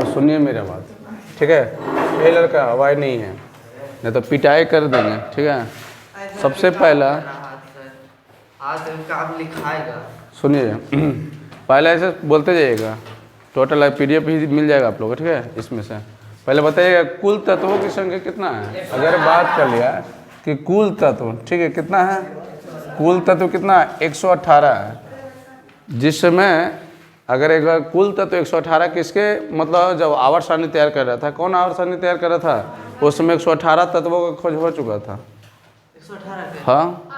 सुनिए मेरा बात, ठीक है। ये लड़का हवाई नहीं है, नहीं तो पिटाई कर देंगे, ठीक है। सबसे पहला सुनिए, पहले ऐसे बोलते जाइएगा, टोटल PDF ही मिल जाएगा आप लोगों को, ठीक है। इसमें से पहले बताइएगा कुल तत्वों की संख्या कितना है। अगर बात कर लिया कि कुल तत्व, ठीक है, कितना है, कुल तत्व कितना है, 118 है। जिसमें अगर एक बार कुल तत्व 118 किसके, मतलब जब आवर्त सारणी तैयार कर रहा था, कौन आवर्त सारणी तैयार कर रहा था, उस समय 118 तत्वों का खोज हो चुका था। 118 हाँ,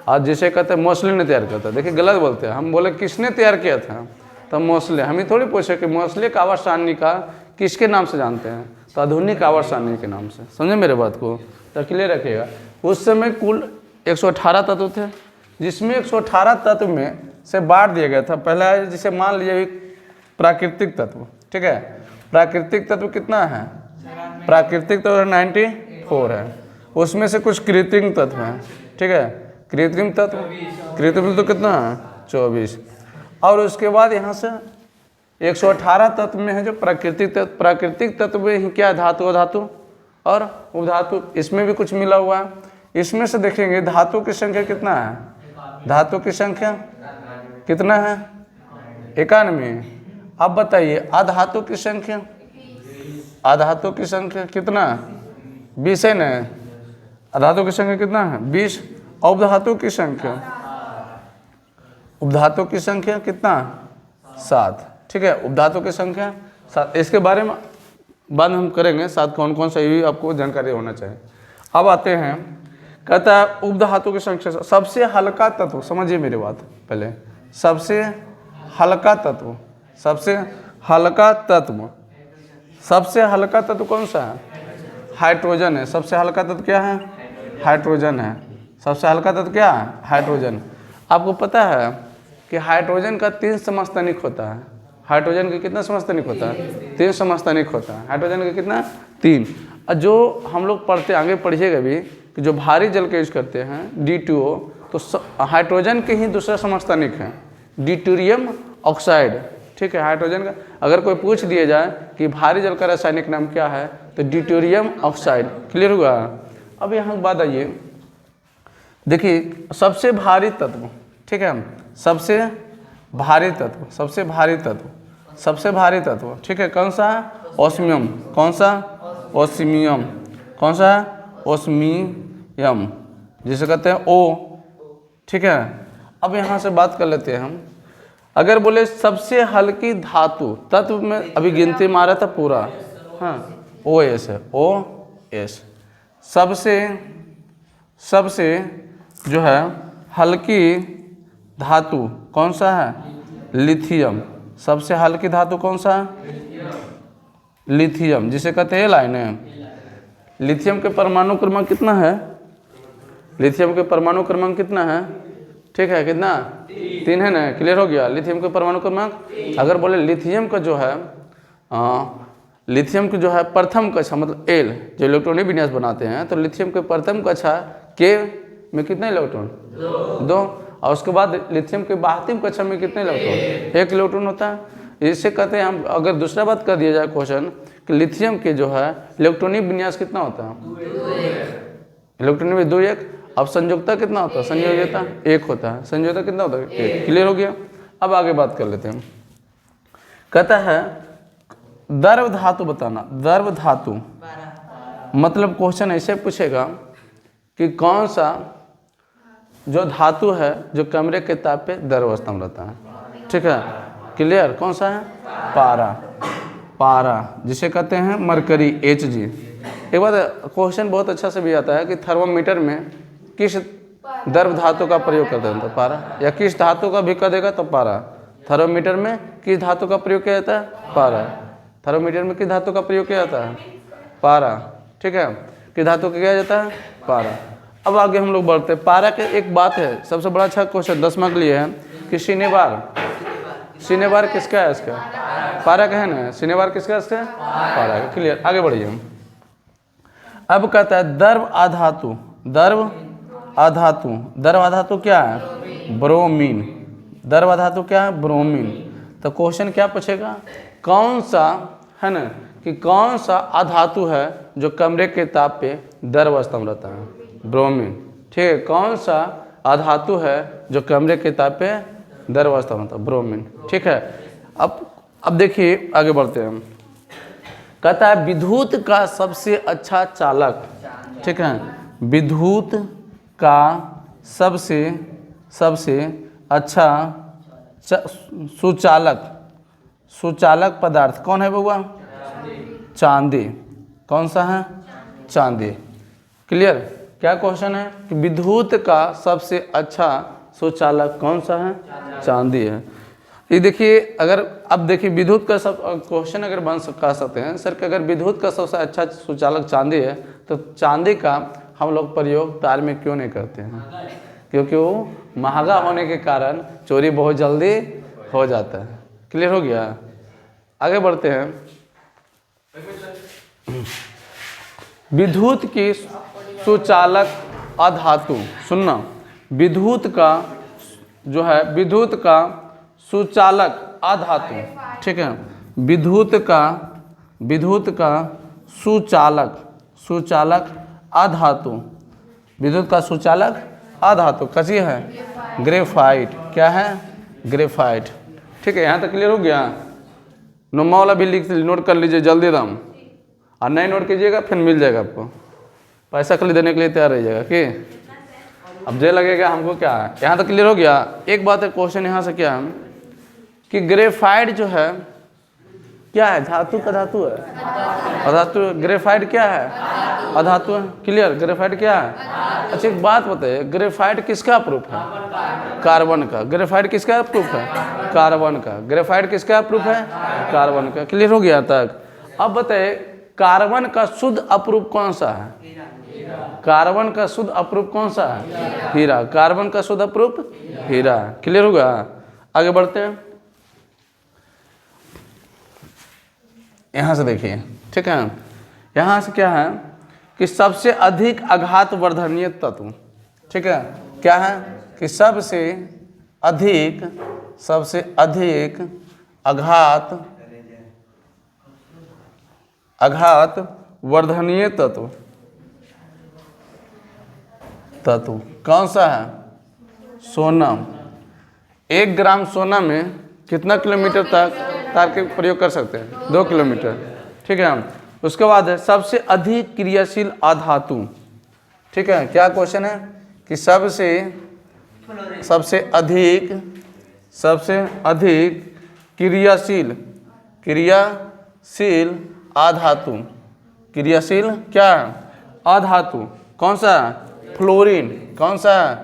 आज जिसे कहते हैं मोस्टली ने तैयार किया था। देखिए गलत बोलते हैं, हम बोले किसने तैयार किया था, तो मोस्टली। हम ही थोड़ी पूछे कि मोस्टली का आवर्त सारणी का किसके नाम से जानते हैं, तो आधुनिक आवर्त सारणी के नाम से। समझे मेरे बात को, तो क्लियर रखिएगा। उस समय कुल 118 तत्व थे, जिसमें 118 तत्व में से बांट दिया गया था। पहला जिसे मान लीजिए प्राकृतिक तत्व, ठीक है। प्राकृतिक तत्व कितना है, प्राकृतिक तत्व 94 है। उसमें से कुछ कृत्रिम तत्व हैं, ठीक है। कृत्रिम तत्व कितना है, 24। और उसके बाद यहाँ से 118 तत्व में है जो प्राकृतिक तत्व। प्राकृतिक तत्व में ही क्या, धातु, अधातु और उपधातु, इसमें भी कुछ मिला हुआ है। इसमें से देखेंगे धातु की संख्या कितना है, धातु की संख्या कितना है, 91। अब बताइए अधातु की संख्या, अधातु की संख्या कितना, 20 है ना। अधातु की संख्या कितना है, 20। उपधातु की संख्या, उपधातु की संख्या कितना, 7, ठीक है। उपधातु की संख्या 7। इसके बारे में बाद हम करेंगे, 7 कौन कौन सा, ये भी आपको जानकारी होना चाहिए। अब आते हैं, कहता है उपधातु की संख्या सबसे हल्का तत्व। समझिए मेरी बात पहले, सबसे हल्का तत्व, सबसे हल्का तत्व, सबसे हल्का तत्व कौन सा है, हाइड्रोजन है। सबसे हल्का तत्व क्या है, हाइड्रोजन है। सबसे हल्का तत्व क्या है, हाइड्रोजन। आपको पता है कि हाइड्रोजन का 3 समस्थानिक होता है। हाइड्रोजन का कितना समस्थानिक होता है, 3 समस्थानिक होता है। हाइड्रोजन का कितना, 3। और जो हम लोग पढ़ते, आगे पढ़िएगा भी, कि जो भारी जल के यूज करते हैं D2O, तो हाइड्रोजन के ही दूसरा समस्थानिक है ड्यूटेरियम ऑक्साइड, ठीक है। हाइड्रोजन का अगर कोई पूछ दिया जाए कि भारी जल का रासायनिक नाम क्या है, तो ड्यूटेरियम ऑक्साइड। क्लियर हुआ। अब यहाँ बात आइए, देखिए सबसे भारी तत्व, ठीक है, सबसे भारी तत्व, सबसे भारी तत्व, सबसे भारी तत्व, ठीक है, कौन सा है, ओस्मियम। कौन सा, ओस्मियम। कौन सा है, ओस्मियम, जिसे कहते हैं O, ठीक है। अब यहाँ से बात कर लेते हैं हम, अगर बोले सबसे हल्की धातु तत्व में, अभी गिनती मारा था पूरा, हाँ, OS है, OS। सबसे जो है हल्की धातु कौन सा है, लिथियम। सबसे हल्की धातु कौन सा है, लिथियम, जिसे कहते हैं लाइन है। लिथियम के परमाणु क्रमांक कितना है, लिथियम के परमाणु क्रमांक कितना है, ठीक है, कितना, 3 है ना। क्लियर हो गया। लिथियम के परमाणु क्रमांक, अगर बोले लिथियम का जो है, लिथियम की जो है प्रथम कक्षा, मतलब L, जो इलेक्ट्रॉनिक विन्यास बनाते हैं, तो लिथियम के प्रथम कक्षा K में कितने इलेक्ट्रॉन, 2। और उसके बाद लिथियम के बाहतिम कक्षा में कितने इलेक्ट्रॉन, 1 इलेक्ट्रॉन होता है। इससे कहते हैं हम, अगर दूसरा बात कर दिया जाए क्वेश्चन, कि लिथियम के जो है इलेक्ट्रॉनिक विन्यास कितना होता है, इलेक्ट्रॉनिक में 2, 1। अब संयोजकता कितना होता है, संयोजकता 1 होता है। संयोजकता कितना होता है, 1। क्लियर हो गया। अब आगे बात कर लेते हैं, कहता है द्रव धातु बताना। द्रव धातु मतलब क्वेश्चन ऐसे पूछेगा कि कौन सा जो धातु है जो कमरे के ताप पे द्रव अवस्था में रहता है, ठीक है। क्लियर, कौन सा है, पारा। पारा जिसे कहते हैं मरकरी, Hg। एक बात क्वेश्चन बहुत अच्छा से भी आता है कि थर्मोमीटर में किस द्रव धातु का प्रयोग करते हैं, तो पारा। या किस धातु का भी कर देगा तो पारा। थर्मोमीटर में किस धातु का प्रयोग किया जाता है, पारा। थर्मोमीटर में किस धातु का प्रयोग किया जाता है, पारा, ठीक है। किस धातु का किया जाता है, पारा। अब आगे हम लोग बढ़ते हैं। पारा के एक बात है, सबसे बड़ा अच्छा क्वेश्चन 10वां के लिए है कि सिनेबार, सिनेबार किसका है, इसका पारा का है ना। सिनेबार किसका है, इसका पारा का। क्लियर, आगे बढ़िए। अब कहता है द्रव अधातु, द्रव अधातु, द्रव धातु क्या है? ब्रोमीन। द्रव धातु क्या है? ब्रोमीन। तो क्वेश्चन क्या पूछेगा? कौन सा, है ना, कि कौन सा अधातु है जो कमरे के ताप पे द्रव अवस्था में रहता है? ब्रोमीन। ठीक है, कौन सा अधातु है जो कमरे के ताप पे द्रव अवस्था में रहता है? ब्रोमीन। ठीक है, अब देखिए आगे बढ़ते हैं। कहता है विद्युत का सबसे अच्छा चालक, ठीक है, विद्युत का सबसे अच्छा सुचालक पदार्थ कौन है बउआ? चांदी। कौन सा है? चांदी। क्लियर? क्या क्वेश्चन है कि विद्युत का सबसे अच्छा सुचालक कौन सा है? चांदी है। ये देखिए, अगर अब देखिए विद्युत का सब क्वेश्चन अगर कह सकते हैं सर कि अगर विद्युत का सबसे अच्छा सुचालक चांदी है तो चांदी का हम लोग प्रयोग तार में क्यों नहीं करते हैं? क्योंकि वो महंगा होने के कारण चोरी बहुत जल्दी हो जाता है। क्लियर हो गया? आगे बढ़ते हैं। विद्युत की सुचालक अधातु, सुनना, विद्युत का जो है, विद्युत का सुचालक अधातु, ठीक है, विद्युत का सुचालक अधातु, विद्युत का सुचालक अधातु कसी है? ग्रेफाइट। क्या है? ग्रेफाइट। ठीक है, यहाँ तक क्लियर हो गया? नुमा वाला भी नोट कर लीजिए जल्दी दम, और नहीं नोट कीजिएगा फिर मिल जाएगा आपको, पैसा खाली देने के लिए तैयार रहिएगा कि अब जे लगेगा हमको क्या है। यहाँ तक क्लियर हो गया? एक बात है, क्वेश्चन यहाँ से क्या है कि ग्रेफाइट जो है क्या है? धातु का धातु है? अधातु। ग्रेफाइट क्या है? अधातु है। क्लियर? ग्रेफाइट क्या है? अच्छा एक बात बताइए, ग्रेफाइट किसका प्रूफ है? कार्बन का। ग्रेफाइट किसका प्रूफ है? कार्बन का। ग्रेफाइट किसका प्रूफ है? कार्बन का। क्लियर हो गया तक? अब बताइए कार्बन का शुद्ध अप्रूफ कौन सा है? कार्बन का शुद्ध अप्रूफ कौन सा है? हीरा। कार्बन का शुद्ध अप्रूफ हीरा। क्लियर होगा? आगे बढ़ते हैं। यहाँ से देखिए, ठीक है, यहाँ से क्या है कि सबसे अधिक आघात वर्धनीय तत्व, ठीक है, क्या है कि सबसे अधिक आघात वर्धनीय तत्व कौन सा है? सोना। 1 ग्राम सोना में कितना किलोमीटर तक तार के प्रयोग कर सकते हैं? 2 किलोमीटर। ठीक है, उसके बाद है सबसे अधिक क्रियाशील अधातु। ठीक है, क्या क्वेश्चन है कि सबसे अधिक क्रियाशील अधातु, क्रियाशील क्या है? अधातु कौन सा? फ्लोरीन। कौन सा?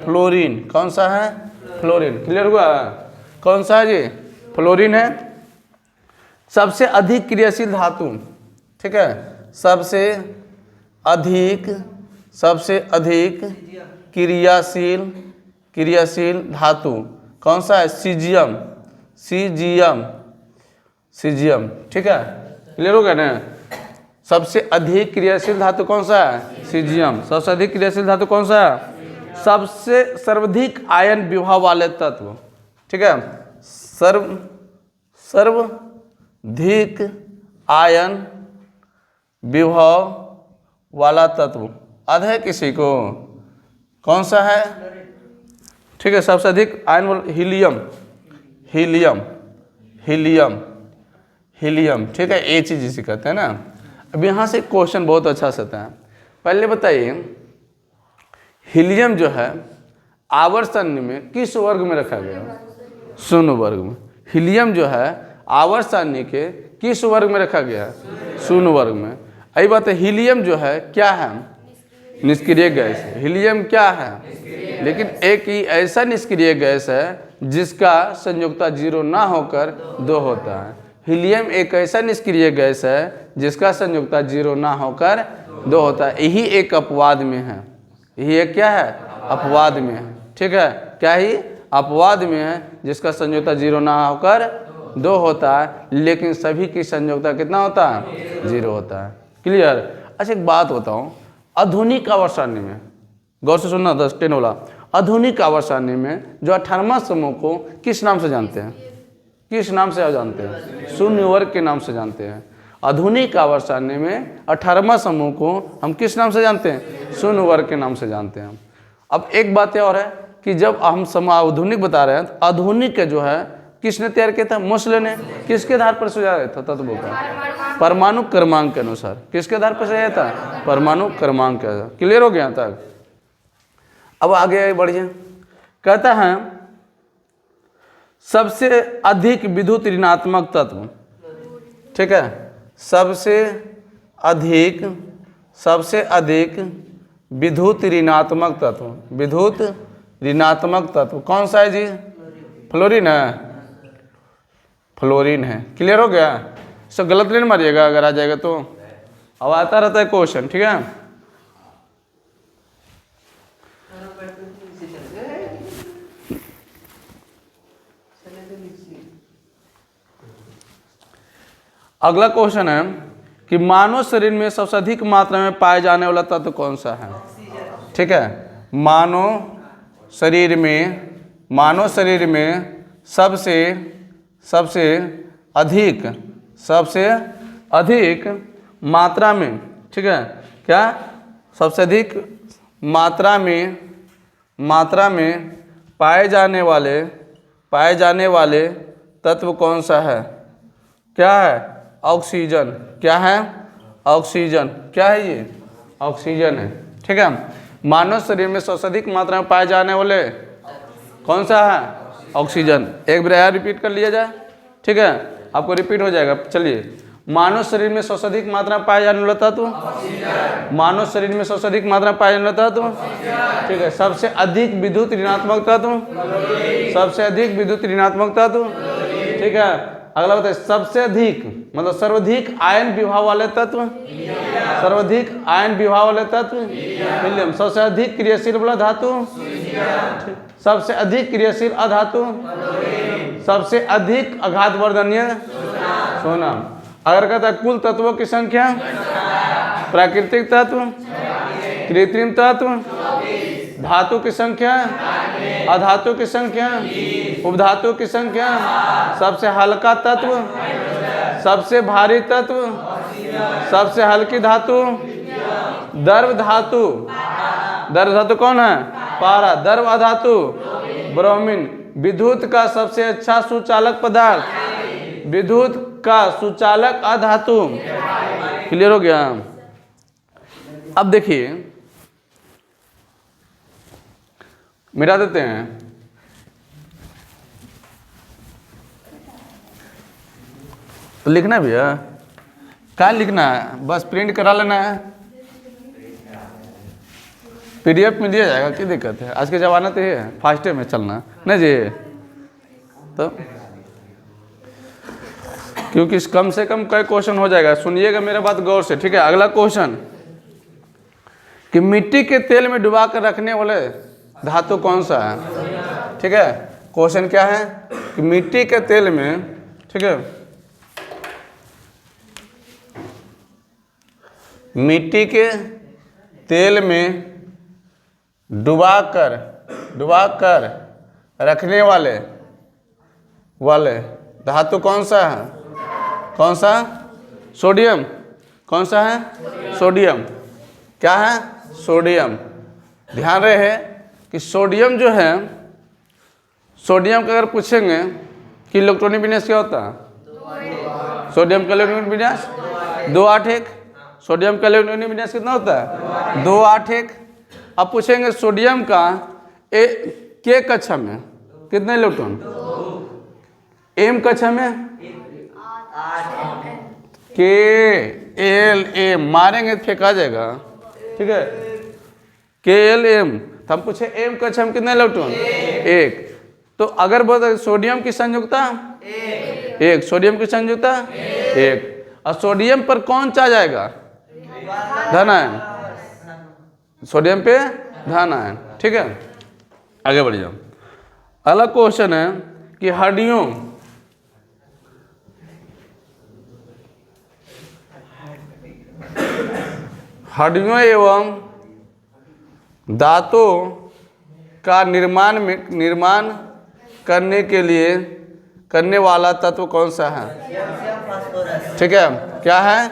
फ्लोरीन। कौन सा है? फ्लोरीन। क्लियर हुआ? कौन सा है जी? फ्लोरीन है। सबसे अधिक क्रियाशील धातु, ठीक है, सबसे अधिक क्रियाशील धातु कौन सा है? सीजियम। ठीक है, क्लियर हो गया ना? सबसे अधिक क्रियाशील धातु कौन सा है? सीजियम। सबसे अधिक क्रियाशील धातु कौन सा है? सबसे सर्वाधिक आयन विभव वाले तत्व, ठीक है, सर्वाधिक आयन विभव वाला तत्व याद है किसी को? कौन सा है? ठीक है, सबसे अधिक आयन वाला हीलियम। ठीक है, ये चीज जिसे कहते हैं ना। अब यहाँ से क्वेश्चन बहुत अच्छा से आता है। पहले बताइए हीलियम जो है आवर्तन में किस वर्ग में रखा गया? शून्य वर्ग में। हीलियम जो है आवर्तन के किस वर्ग में रखा गया? शून्य वर्ग में। यही बात है, हीलियम जो है क्या है? निष्क्रिय गैस। हीलियम क्या है? लेकिन एक ही ऐसा निष्क्रिय गैस है जिसका संयोजकता 0 ना होकर 2 होता है। हीलियम एक ऐसा निष्क्रिय गैस है जिसका संयोजकता 0 ना होकर 2 होता है। यही एक अपवाद में है। यही एक क्या है? अपवाद में है। ठीक है, क्या ही? अपवाद में है जिसका संयोजकता 0 ना होकर 2 होता है, लेकिन सभी की संयोजकता कितना होता है? 0 होता है। क्लियर? अच्छा एक बात बताऊं, आधुनिक आवर्त सारणी में गौर से सुनना 10 वाला। आधुनिक आवर्त सारणी में जो 18वां समूह को किस नाम से जानते हैं? किस नाम से जानते हैं? शून्य वर्ग के नाम से जानते हैं। आधुनिक आवर्त सारणी में 18वां समूह को हम किस नाम से जानते हैं? शून्य वर्ग के नाम से जानते हैं। अब एक बात और है कि जब हम समूह आधुनिक बता रहे हैं तो आधुनिक के जो है किसने तैयार किया था? मोसले ने। किसके आधार पर सुझाया था तत्वों का? परमाणु क्रमांक के अनुसार। किसके आधार पर सुझाया था? परमाणु क्रमांक के आधार। क्लियर हो गया तक? अब आगे बढ़िए। कहता है सबसे अधिक विद्युत ऋणात्मक तत्व, ठीक है, सबसे अधिक विद्युत ऋणात्मक तत्व, विद्युत ऋणात्मक तत्व कौन सा है जी? फ्लोरीन है, फ्लोरीन है। क्लियर हो गया? इसको गलत नहीं मारिएगा अगर आ जाएगा तो। अब आता रहता है क्वेश्चन, ठीक है। अगला क्वेश्चन है कि मानव शरीर में सबसे अधिक मात्रा में पाए जाने वाला तत्व कौन सा है? ठीक है, मानव शरीर में सबसे अधिक मात्रा में, ठीक है, क्या सबसे अधिक मात्रा में पाए जाने वाले तत्व कौन सा है? क्या है? ऑक्सीजन। क्या है? ऑक्सीजन। क्या है ये? ऑक्सीजन है, ठीक है। मानव शरीर में सबसे अधिक मात्रा में पाए जाने वाले कौन सा है? ऑक्सीजन। एक बार यार रिपीट कर लिया जाए, ठीक है, आपको रिपीट हो जाएगा। चलिए, मानव शरीर में सबसे अधिक मात्रा में पाए जाने वाला तत्व, मानव शरीर में सबसे अधिक मात्रा में पाए जाने वाला तत्व, ठीक है। सबसे अधिक विद्युत ऋणात्मक तत्व, सबसे अधिक विद्युत ऋणात्मक तत्व, ठीक है। अगला बताइए, सबसे अधिक मतलब सर्वाधिक आयन विभाव वाले तत्व, सर्वाधिक आयन विभाव वाले तत्व हीलियम। सबसे अधिक क्रियाशील वाला धातु, सबसे अधिक क्रियाशील अधातु, सबसे अधिक आघातवर्धनीय सोना। अगर कहता है कुल तत्वों की संख्या, प्राकृतिक तत्व, कृत्रिम तत्व, धातु की संख्या, अधातु की संख्या, उपधातु की संख्या, सबसे हल्का तत्व, सबसे भारी तत्व, सबसे हल्की धातु, द्रव धातु। द्रव धातु कौन है? पारा। द्रव अधातु ब्रोमीन। विद्युत का सबसे अच्छा सुचालक पदार्थ, विद्युत का सुचालक अधातु। क्लियर हो गया? अब देखिए, मिटा देते हैं। तो लिखना है भैया, क्या लिखना है? बस प्रिंट करा लेना है, पीडीएफ में दिया जाएगा। क्या दिक्कत है? आज के ज़माना तो ये है, फास्टे में चलना नहीं जी। तो क्योंकि कम से कम कई क्वेश्चन हो जाएगा। सुनिएगा मेरा बात गौर से, ठीक है। अगला क्वेश्चन कि मिट्टी के तेल में डुबा कर रखने वाले धातु कौन सा है? ठीक है, क्वेश्चन क्या है कि मिट्टी के तेल में, ठीक है, मिट्टी के तेल में डुबाकर रखने वाले धातु कौन सा है? कौन सा? सोडियम। कौन सा है? सोडियम। क्या है? सोडियम। ध्यान रहे कि सोडियम जो है, सोडियम का अगर पूछेंगे कि इलेक्ट्रॉनिक विन्यास क्या होता है? सोडियम का इलेक्ट्रॉनिक विन्यास 281। सोडियम का इलेक्ट्रॉनिक विन्यास कितना होता है? 281। अब पूछेंगे सोडियम का के कक्षा में कितने इलेक्ट्रॉन? एम कक्षा में के एल एम मारेंगे तो फेंका जाएगा, ठीक है। के एल एम, तो हम पूछे एम कक्षा में कितने इलेक्ट्रॉन? 1। तो अगर बोलते सोडियम की संयुक्ता 1, सोडियम की संयुक्ता 1, और सोडियम पर कौन चा जाएगा? धन आयन। सोडियम पे धन आयन, ठीक है। आगे बढ़ जाओ। अगला क्वेश्चन है कि हड्डियों एवं धातु का निर्माण करने के लिए करने वाला तत्व कौन सा है? ठीक है, क्या है?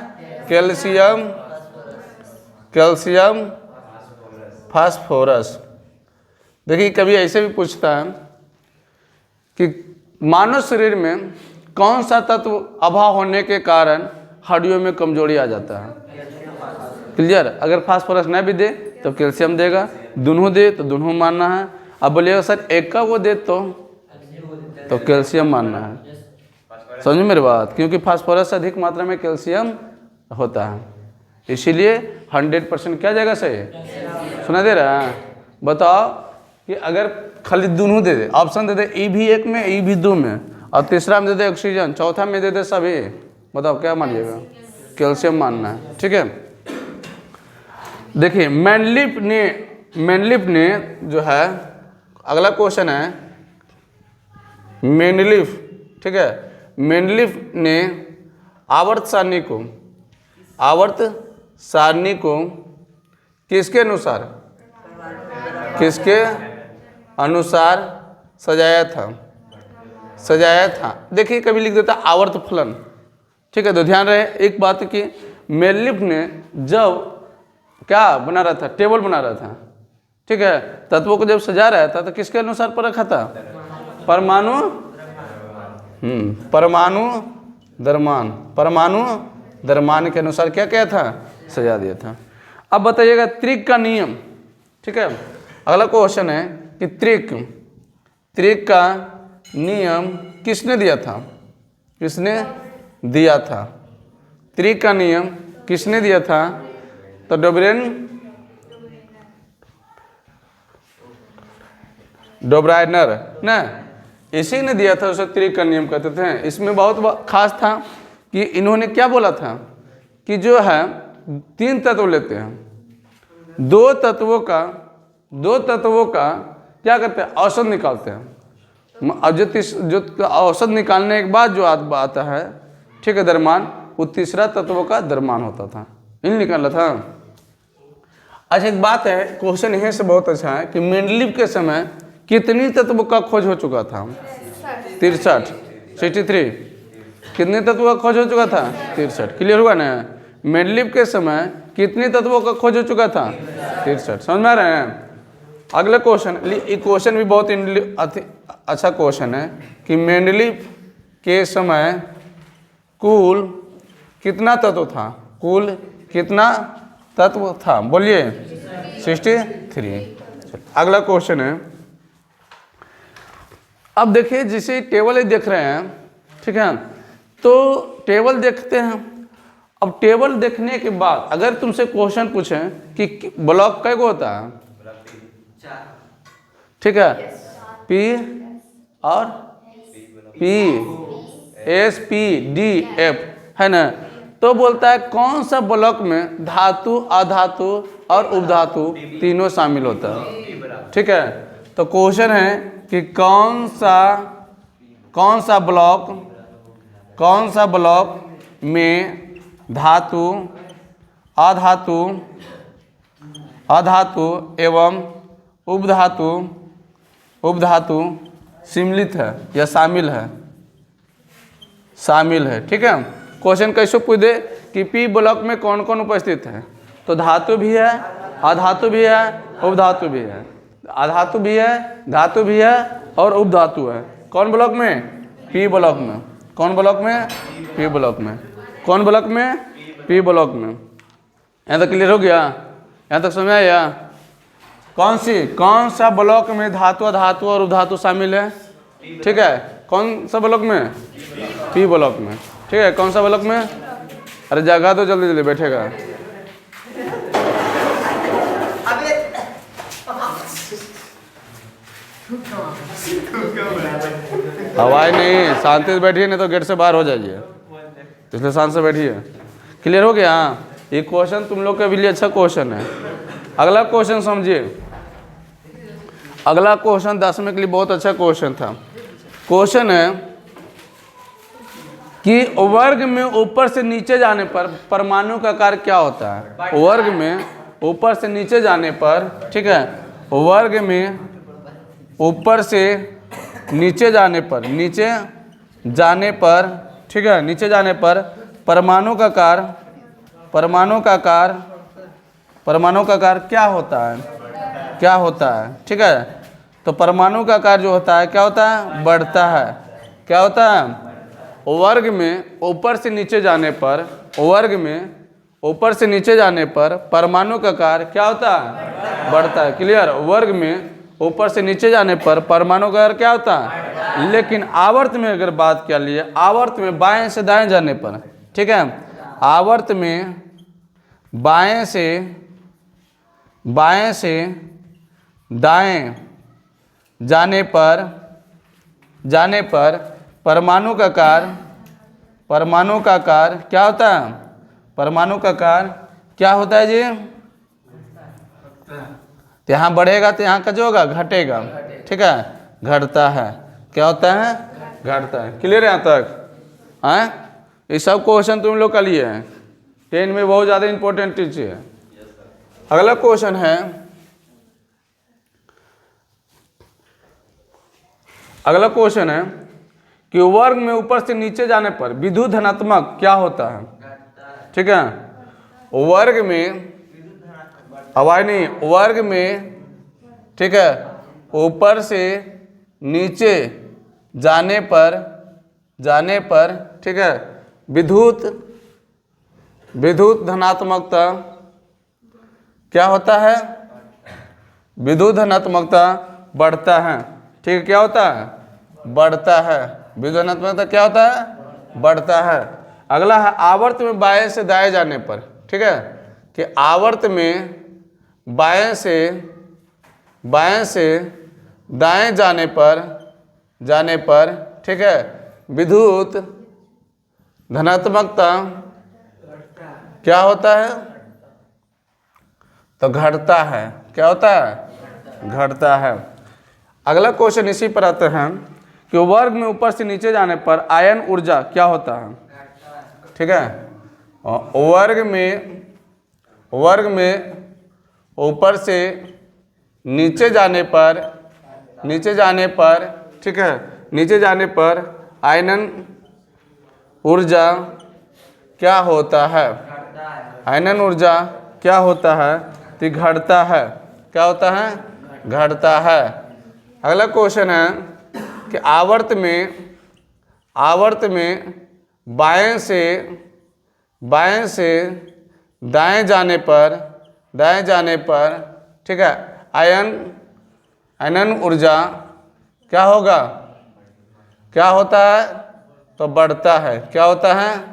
Calcium phosphorus. देखिए कभी ऐसे भी पूछता है कि मानव शरीर में कौन सा तत्व अभाव होने के कारण हड्डियों में कमजोरी आ जाता है? क्लियर? अगर फास्फोरस न भी दे तो कैल्शियम देगा, दोनों दे तो दोनों मानना है। अब बोलिएगा सर एक का वो दे तो कैल्शियम मानना है। समझ मेरी बात? क्योंकि फास्फोरस से अधिक मात्रा में कैल्शियम होता है, इसीलिए 100% क्या जगह सही है? सुना दे रहा है? बताओ कि अगर खाली दोनों दे दे, ऑप्शन दे दे ई भी एक में ई भी दो में, और तीसरा में दे दे ऑक्सीजन, चौथा में दे दे सभी, बताओ क्या मानिएगा? कैल्शियम मानना है। ठीक है, देखिए मेंडलीफ ने जो है, अगला क्वेश्चन है मेंडलीफ। ठीक है, मेंडलीफ ने आवर्त सारणी को किसके अनुसार सजाया था? देखिए कभी लिख देता आवर्त फलन। ठीक है, तो ध्यान रहे एक बात कि मेंडलीफ ने जब क्या बना रहा था? टेबल बना रहा था। ठीक है, तत्वों को जब सजा रहा था तो किसके अनुसार पर रखा था? परमाणु द्रव्यमान के अनुसार क्या क्या था? सजा दिया था। अब बताइएगा त्रिक का नियम। ठीक है, अगला क्वेश्चन है कि त्रिक का नियम किसने दिया था? त्रिक का नियम किसने दिया था? तो डोब्राइनर ना, इसी ने दिया था, उसे त्रिक का नियम कहते थे। इसमें बहुत खास था कि इन्होंने क्या बोला था कि जो है 3 तत्व लेते हैं, दो तत्वों का क्या करते हैं? औसत निकालते हैं। अब जो औसत निकालने के बाद जो आता है, ठीक है, द्रव्यमान, वो तीसरा तत्वों का द्रव्यमान होता था, इन निकाला था। अच्छा एक बात है, क्वेश्चन यहीं से बहुत अच्छा है कि मेंडलीफ के समय कितनी तत्वों का खोज हो चुका था? 63। कितने तत्वों का खोज हो चुका था? 63। क्लियर हुआ ना? मेंडलीफ के समय कितने तत्वों का खोज हो चुका था? 63। समझ में आ रहे हैं? अगला क्वेश्चन, ये क्वेश्चन भी बहुत अच्छा क्वेश्चन है कि मेंडलीफ के समय कुल कितना तत्व था? बोलिए 63। अगला क्वेश्चन है, अब देखिए जिसे टेबल देख रहे हैं, ठीक है, तो टेबल देखते हैं। अब टेबल देखने के बाद अगर तुमसे क्वेश्चन पूछें कि ब्लॉक कै गो होता है? ठीक है, पी और P, S, P, D, F, है ना? तो बोलता है कौन सा ब्लॉक में धातु, अधातु और उपधातु तीनों शामिल होता है? ठीक है, तो क्वेश्चन है कि कौन सा ब्लॉक में धातु, अधातु एवं उपधातु सम्मिलित है या शामिल है। ठीक है, क्वेश्चन कैसे पूछ दे कि पी ब्लॉक में कौन कौन उपस्थित है? तो धातु भी है, अधातु भी है, उपधातु भी है। अधातु भी है, धातु भी है और उपधातु है। कौन ब्लॉक में? पी ब्लॉक में। कौन ब्लॉक में? पी ब्लॉक में। कौन ब्लॉक में? पी ब्लॉक में। यहाँ तक क्लियर हो गया? यहाँ तक समझ आया? कौन सा ब्लॉक में धातु, अधातु और उपधातु शामिल है? ठीक है, कौन सा ब्लॉक में? पी ब्लॉक में। ठीक है, कौन सा ब्लॉक में? अरे जगह तो जल्दी जल्दी बैठेगा। हवाई नहीं, शांति से बैठिए, नहीं तो गेट से बाहर हो जाइए, इसलिए शांत से बैठिए। क्लियर हो गया? ये क्वेश्चन तुम लोग के लिए अच्छा क्वेश्चन है। अगला क्वेश्चन समझिए। अगला क्वेश्चन 10वें के लिए बहुत अच्छा क्वेश्चन था। क्वेश्चन है कि वर्ग में ऊपर से नीचे जाने पर परमाणु का कार्य क्या होता है? वर्ग में ऊपर से नीचे जाने पर, ठीक है, वर्ग में ऊपर से नीचे जाने पर, नीचे जाने पर, ठीक है, नीचे जाने पर परमाणु का आकार, परमाणु का आकार, परमाणु का आकार क्या होता है, क्या होता है, ठीक है। तो परमाणु का आकार जो होता है क्या होता है, बढ़ता है। क्या होता है, वर्ग में ऊपर से नीचे जाने पर, वर्ग में ऊपर से नीचे जाने पर परमाणु का आकार क्या होता है, बढ़ता है। क्लियर। वर्ग में ऊपर से नीचे जाने पर परमाणु का आकार क्या होता है। लेकिन आवर्त में अगर बात कर लिए, आवर्त में बाएं से दाएं जाने पर, ठीक है, आवर्त में बाएं से दाएं जाने पर परमाणु का आकार, परमाणु का आकार क्या होता है, परमाणु का आकार क्या होता है जी। तो यहाँ बढ़ेगा तो यहाँ का जो होगा घटेगा, ठीक है, घटता है। क्या होता है, घटता है। क्लियर है यहाँ तक। हैं, ये सब क्वेश्चन तुम लोग का लिए हैं, 10 में बहुत ज़्यादा इंपॉर्टेंट चीज़ है। अगला क्वेश्चन है, अगला क्वेश्चन है कि वर्ग में ऊपर से नीचे जाने पर विद्युत धनात्मक क्या होता है, ठीक है। वर्ग में आवाज नहीं, वर्ग में, ठीक है, ऊपर से नीचे जाने पर, ठीक है, विद्युत धनात्मकता क्या होता है, विद्युत धनात्मकता बढ़ता है, ठीक है। क्या होता है, बढ़ता है। विद्युत धनात्मकता क्या होता है, बढ़ता है। अगला है आवर्त में बाएं से दाएं जाने पर, ठीक है, कि आवर्त में बाएं से दाएं जाने पर, ठीक है, विद्युत धनात्मकता क्या होता है, तो घटता है। क्या होता है, घटता है। अगला क्वेश्चन इसी पर आते हैं कि वर्ग में ऊपर से नीचे जाने पर आयन ऊर्जा क्या होता है, ठीक है। वर्ग में ऊपर से नीचे जाने पर, ठीक है, नीचे जाने पर आयनन ऊर्जा क्या होता है, आयनन ऊर्जा क्या होता है, तो घटता है। क्या होता है, घटता है। अगला क्वेश्चन है कि आवर्त में बाएं से दाएं जाने पर, ठीक है, आयनन ऊर्जा क्या होगा, क्या होता है, तो बढ़ता है। क्या होता है,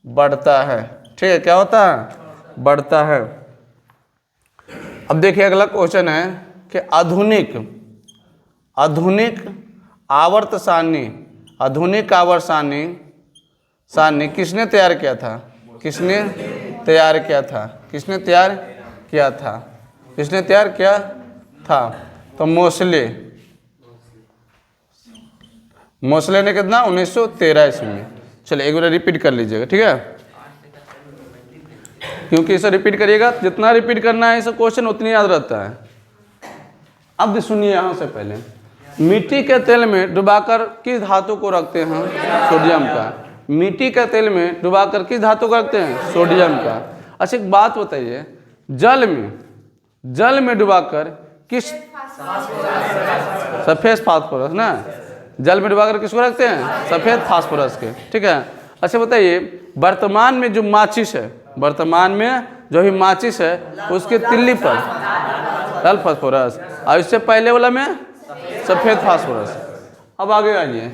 बढ़ता है, ठीक है। क्या होता है, बढ़ता है। अब देखिए अगला क्वेश्चन है कि आधुनिक आवर्त सारणी, आधुनिक आवर्त सारणी किसने तैयार किया था, किसने तैयार किया था, किसने तैयार किया था, किसने तैयार किया था, तो मोसले ने कितना 1913 ईस्वी में। चलिए एक बार रिपीट कर लीजिएगा, ठीक है, क्योंकि इसे रिपीट करिएगा, जितना रिपीट करना है इसे क्वेश्चन उतनी याद रहता है। अब सुनिए यहाँ से पहले, मिट्टी के तेल में डुबाकर किस धातु को रखते हैं, सोडियम का। मिट्टी के तेल में डुबाकर किस धातु को रखते हैं, सोडियम का। अच्छा एक बात बताइए, जल में डुबाकर किस, सफेद फास्फोरस ना, जल में डुबाकर किसको रखते हैं, सफेद फास्फोरस के, ठीक है। अच्छा बताइए, वर्तमान में जो माचिस है, वर्तमान में जो ही माचिस है उसके तिल्ली पर लाल फास्फोरस, और इससे पहले वाला में सफेद फास्फोरस। अब आगे आइए,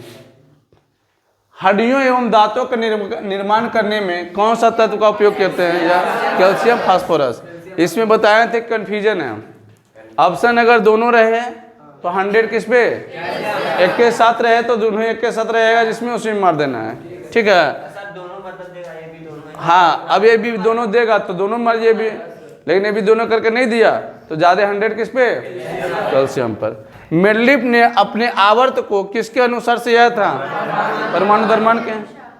हड्डियों एवं दांतों का निर्माण करने में कौन सा तत्व का उपयोग करते हैं, या कैल्शियम फास्फोरस। इसमें बताए थे कन्फ्यूजन है, ऑप्शन अगर दोनों रहे तो 100 किस पे, एक के साथ रहे तो दोनों एक के साथ रहेगा, जिसमें उसमें मार देना है, ठीक है। हाँ, अब ये भी दोनों देगा तो दोनों मर, ये भी, लेकिन ये भी दोनों करके नहीं दिया तो ज़्यादा 100 किस पे, कैल्शियम पर। मेंडलीफ ने अपने आवर्त को किसके अनुसार से यह था, परमाणु द्रव्यमान के,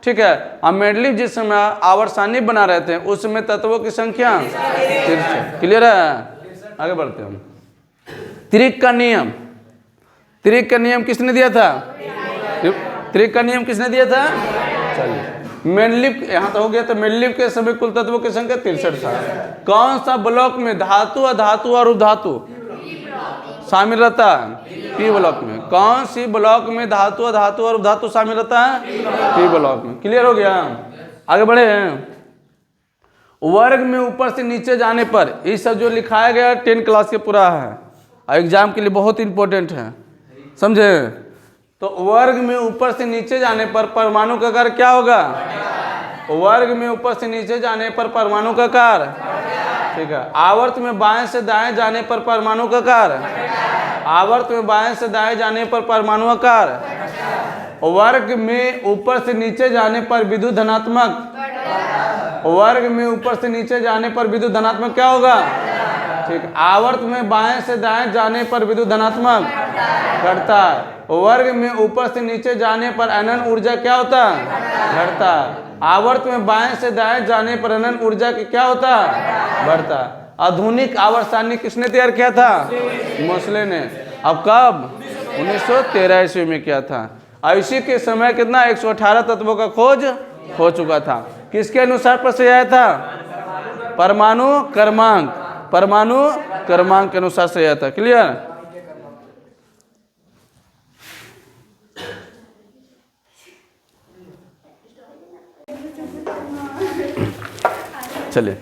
ठीक है। अब मेंडलीव जिस समय आवर्त सारणी बना रहे थे उस समय तत्वों की संख्या 63। क्लियर है? आगे बढ़ते हैं हम। त्रिक का नियम, त्रिक का नियम किसने दिया था? त्रिक का नियम किसने दिया था? चलिए मेंडलीव यहाँ तो हो गया। तो मेंडलीव के सभी कुल तत्वों की संख्या 63 था। कौन सा ब्लॉक में धातु, अधातु और उपधातु शामिल रहता है? पी ब्लॉक में। कौन सी ब्लॉक में धातु, अधातु और उपधातु शामिल रहता है? पी ब्लॉक में। क्लियर हो गया? आगे बढ़े हैं। वर्ग में ऊपर से नीचे जाने पर, ये सब जो लिखाया गया 10 क्लास के पूरा है, एग्जाम के लिए बहुत इंपॉर्टेंट है, समझे? तो वर्ग में ऊपर से नीचे जाने पर परमाणु का आकार क्या होगा? वर्ग में ऊपर से नीचे जाने पर परमाणु का आकार, ठीक है। आवर्त में बाएं से दाएं जाने पर परमाणु का आकार, आवर्त में बाएं से दाएं जाने पर परमाणु आकार, वर्ग में ऊपर से नीचे जाने पर विद्युत धनात्मक, वर्ग में ऊपर से नीचे जाने पर विद्युत धनात्मक क्या होगा? ठीक। आवर्त में बाएं से दाएं जाने पर विद्युत धनात्मक घटता है। वर्ग में ऊपर से नीचे जाने पर अनंत ऊर्जा क्या होता है? घटता है। आवर्त में बाएं से दाएं जाने पर अनंत ऊर्जा की क्या होता है? बढ़ता है। आधुनिक आवर्त सारणी किसने तैयार किया था? मोसले ने। अब कब? 1913 ईस्वी में किया था। इसी के समय कितना 118 तत्वों का खोज हो चुका था। किसके अनुसार प्रश्न आया था? परमाणु क्रमांक, परमाणु क्रमांक के अनुसार से आया था। क्लियर? चलिए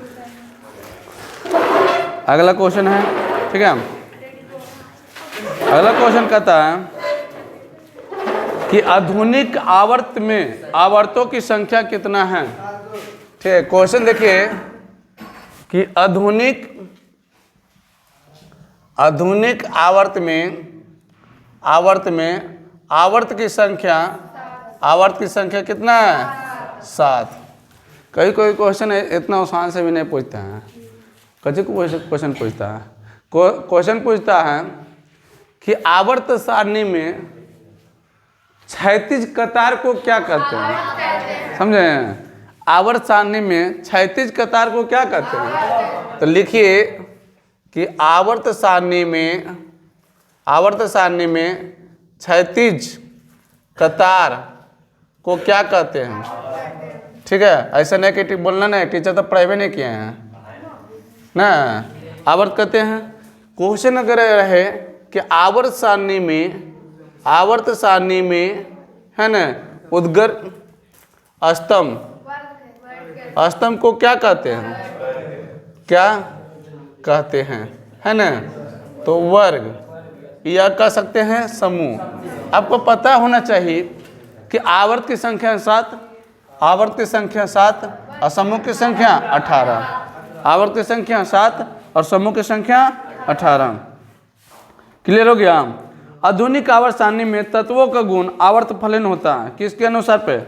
अगला क्वेश्चन है, ठीक है। अगला क्वेश्चन कहता है कि आधुनिक आवर्त में आवर्तों की संख्या कितना है? ठीक है। क्वेश्चन देखिए कि आधुनिक आवर्त में आवर्त की संख्या कितना है? 7। कोई क्वेश्चन इतना आसान से भी नहीं पूछता है। कभी क्वेश्चन पूछता है, क्वेश्चन पूछता है कि आवर्त सारणी में क्षैतिज कतार को क्या कहते हैं? समझे? आवर्त सारणी में क्षैतिज कतार को क्या कहते हैं? तो लिखिए कि आवर्त सारणी में क्षैतिज कतार को क्या कहते हैं? ठीक है। ऐसा नहीं कि बोलना नहीं, टीचर तो पढ़ाई नहीं किए हैं ना। आवर्त कहते हैं। क्वेश्चन अगर रहे कि आवर्त सारणी में है ना उद्गीथ स्तंभ को क्या कहते हैं? क्या कहते हैं? है ना? तो वर्ग या कह सकते हैं समूह। आपको पता होना चाहिए कि आवर्त की संख्या 7, आवर्त की संख्या 7 और समूह की संख्या 18। आवर्त की संख्या 7 और समूह की संख्या 18। क्लियर हो गया? आधुनिक आवर्त सारणी में तत्वों का गुण आवर्त फलन होता है। किसके अनुसार पे?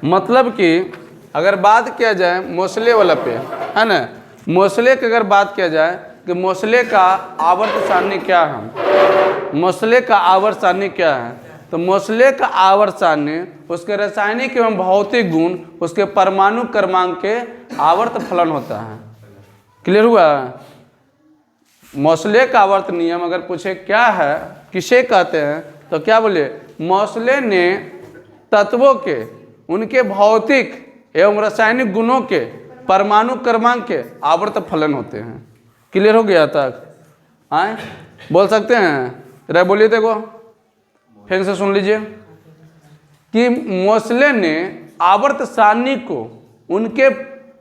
मतलब कि अगर बात किया जाए मोसले वाला पे, है ना, मोसले की अगर बात किया जाए कि मोसले का आवर्त सारणी क्या है, मोसले का आवर्त सारणी क्या है, तो मोसले का आवर्त सारणी उसके रासायनिक एवं भौतिक गुण, उसके परमाणु क्रमांक के आवर्त फलन होता है। क्लियर हुआ? मोसले का आवर्त नियम अगर पूछे क्या है, किसे कहते हैं, तो क्या बोले? मोसले ने तत्वों के उनके भौतिक एवं रासायनिक गुणों के परमाणु क्रमांक के आवर्त फलन होते हैं। क्लियर हो गया तक? आए बोल सकते हैं? जरा बोलिए देखो, फिर से सुन लीजिए कि मोसले ने आवर्त सारणी को उनके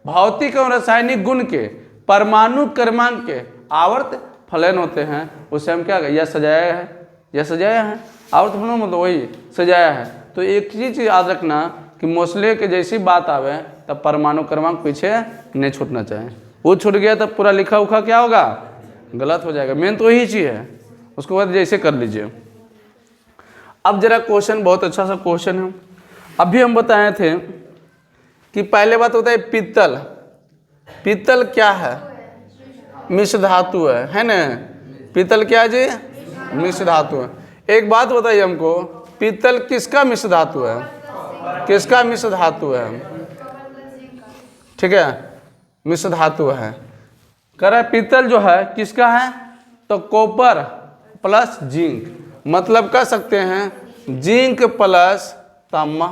भौतिक और रासायनिक गुण के परमाणु क्रमांक के आवर्त फलन होते हैं। उसे हम क्या यह सजाया है, यह सजाया है। आवर्त फलन मतलब वही सजाया है। तो एक चीज याद रखना कि मोसले के जैसी बात आवे तब परमाणु क्रमांक पीछे नहीं छूटना चाहिए। वो छूट गया तब पूरा लिखा उखा क्या होगा? गलत हो जाएगा। मेन तो यही चीज़ है। उसके बाद जैसे कर लीजिए। अब जरा क्वेश्चन बहुत अच्छा सा क्वेश्चन है। अभी हम बताए थे कि पहले बात होता है पीतल। पीतल क्या है? मिश्र धातु है ना? पीतल क्या है जी? मिश्र धातु है। एक बात बताइए हमको, पीतल किसका मिश्र धातु है? किसका मिश्र धातु है? ठीक है, मिश्र धातु है। कह रहा है पीतल जो है किसका है? तो कॉपर प्लस जिंक, मतलब कह सकते हैं जिंक प्लस तांबा,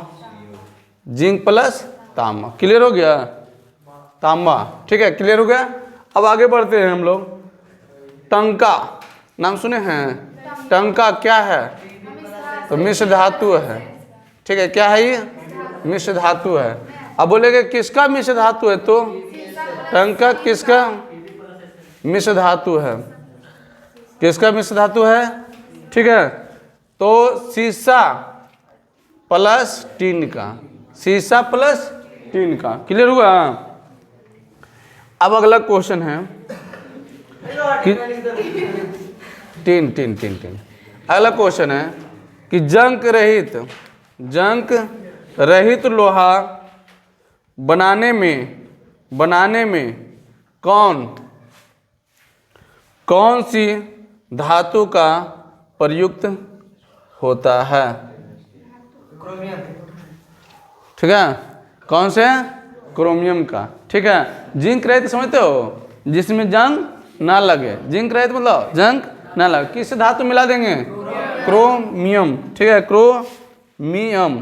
जिंक प्लस तांबा। क्लियर हो गया? तांबा, ठीक है, क्लियर हो गया। अब आगे बढ़ते हैं हम लोग। टंका नाम सुने हैं? टंका क्या है? तो मिश्र धातु है। ठीक है, क्या है ये? मिश्र धातु है। अब बोलेंगे किसका मिश्र धातु है? तो टंका किसका मिश्र धातु है? किसका मिश्र धातु है? ठीक है, तो सीसा प्लस टीन का, सीसा प्लस टीन का। क्लियर हुआ? अब अगला क्वेश्चन है कि टीन टीन टीन टीन। अगला क्वेश्चन है कि जंग रहित लोहा बनाने में कौन सी धातु का प्रयुक्त होता है? ठीक है, कौन से? क्रोमियम का। ठीक है, जिंक रहित समझते हो, जिसमें जंग ना लगे। जिंक रहित मतलब जंग ना लगे, किस धातु मिला देंगे? क्रोमियम। ठीक है, क्रोमियम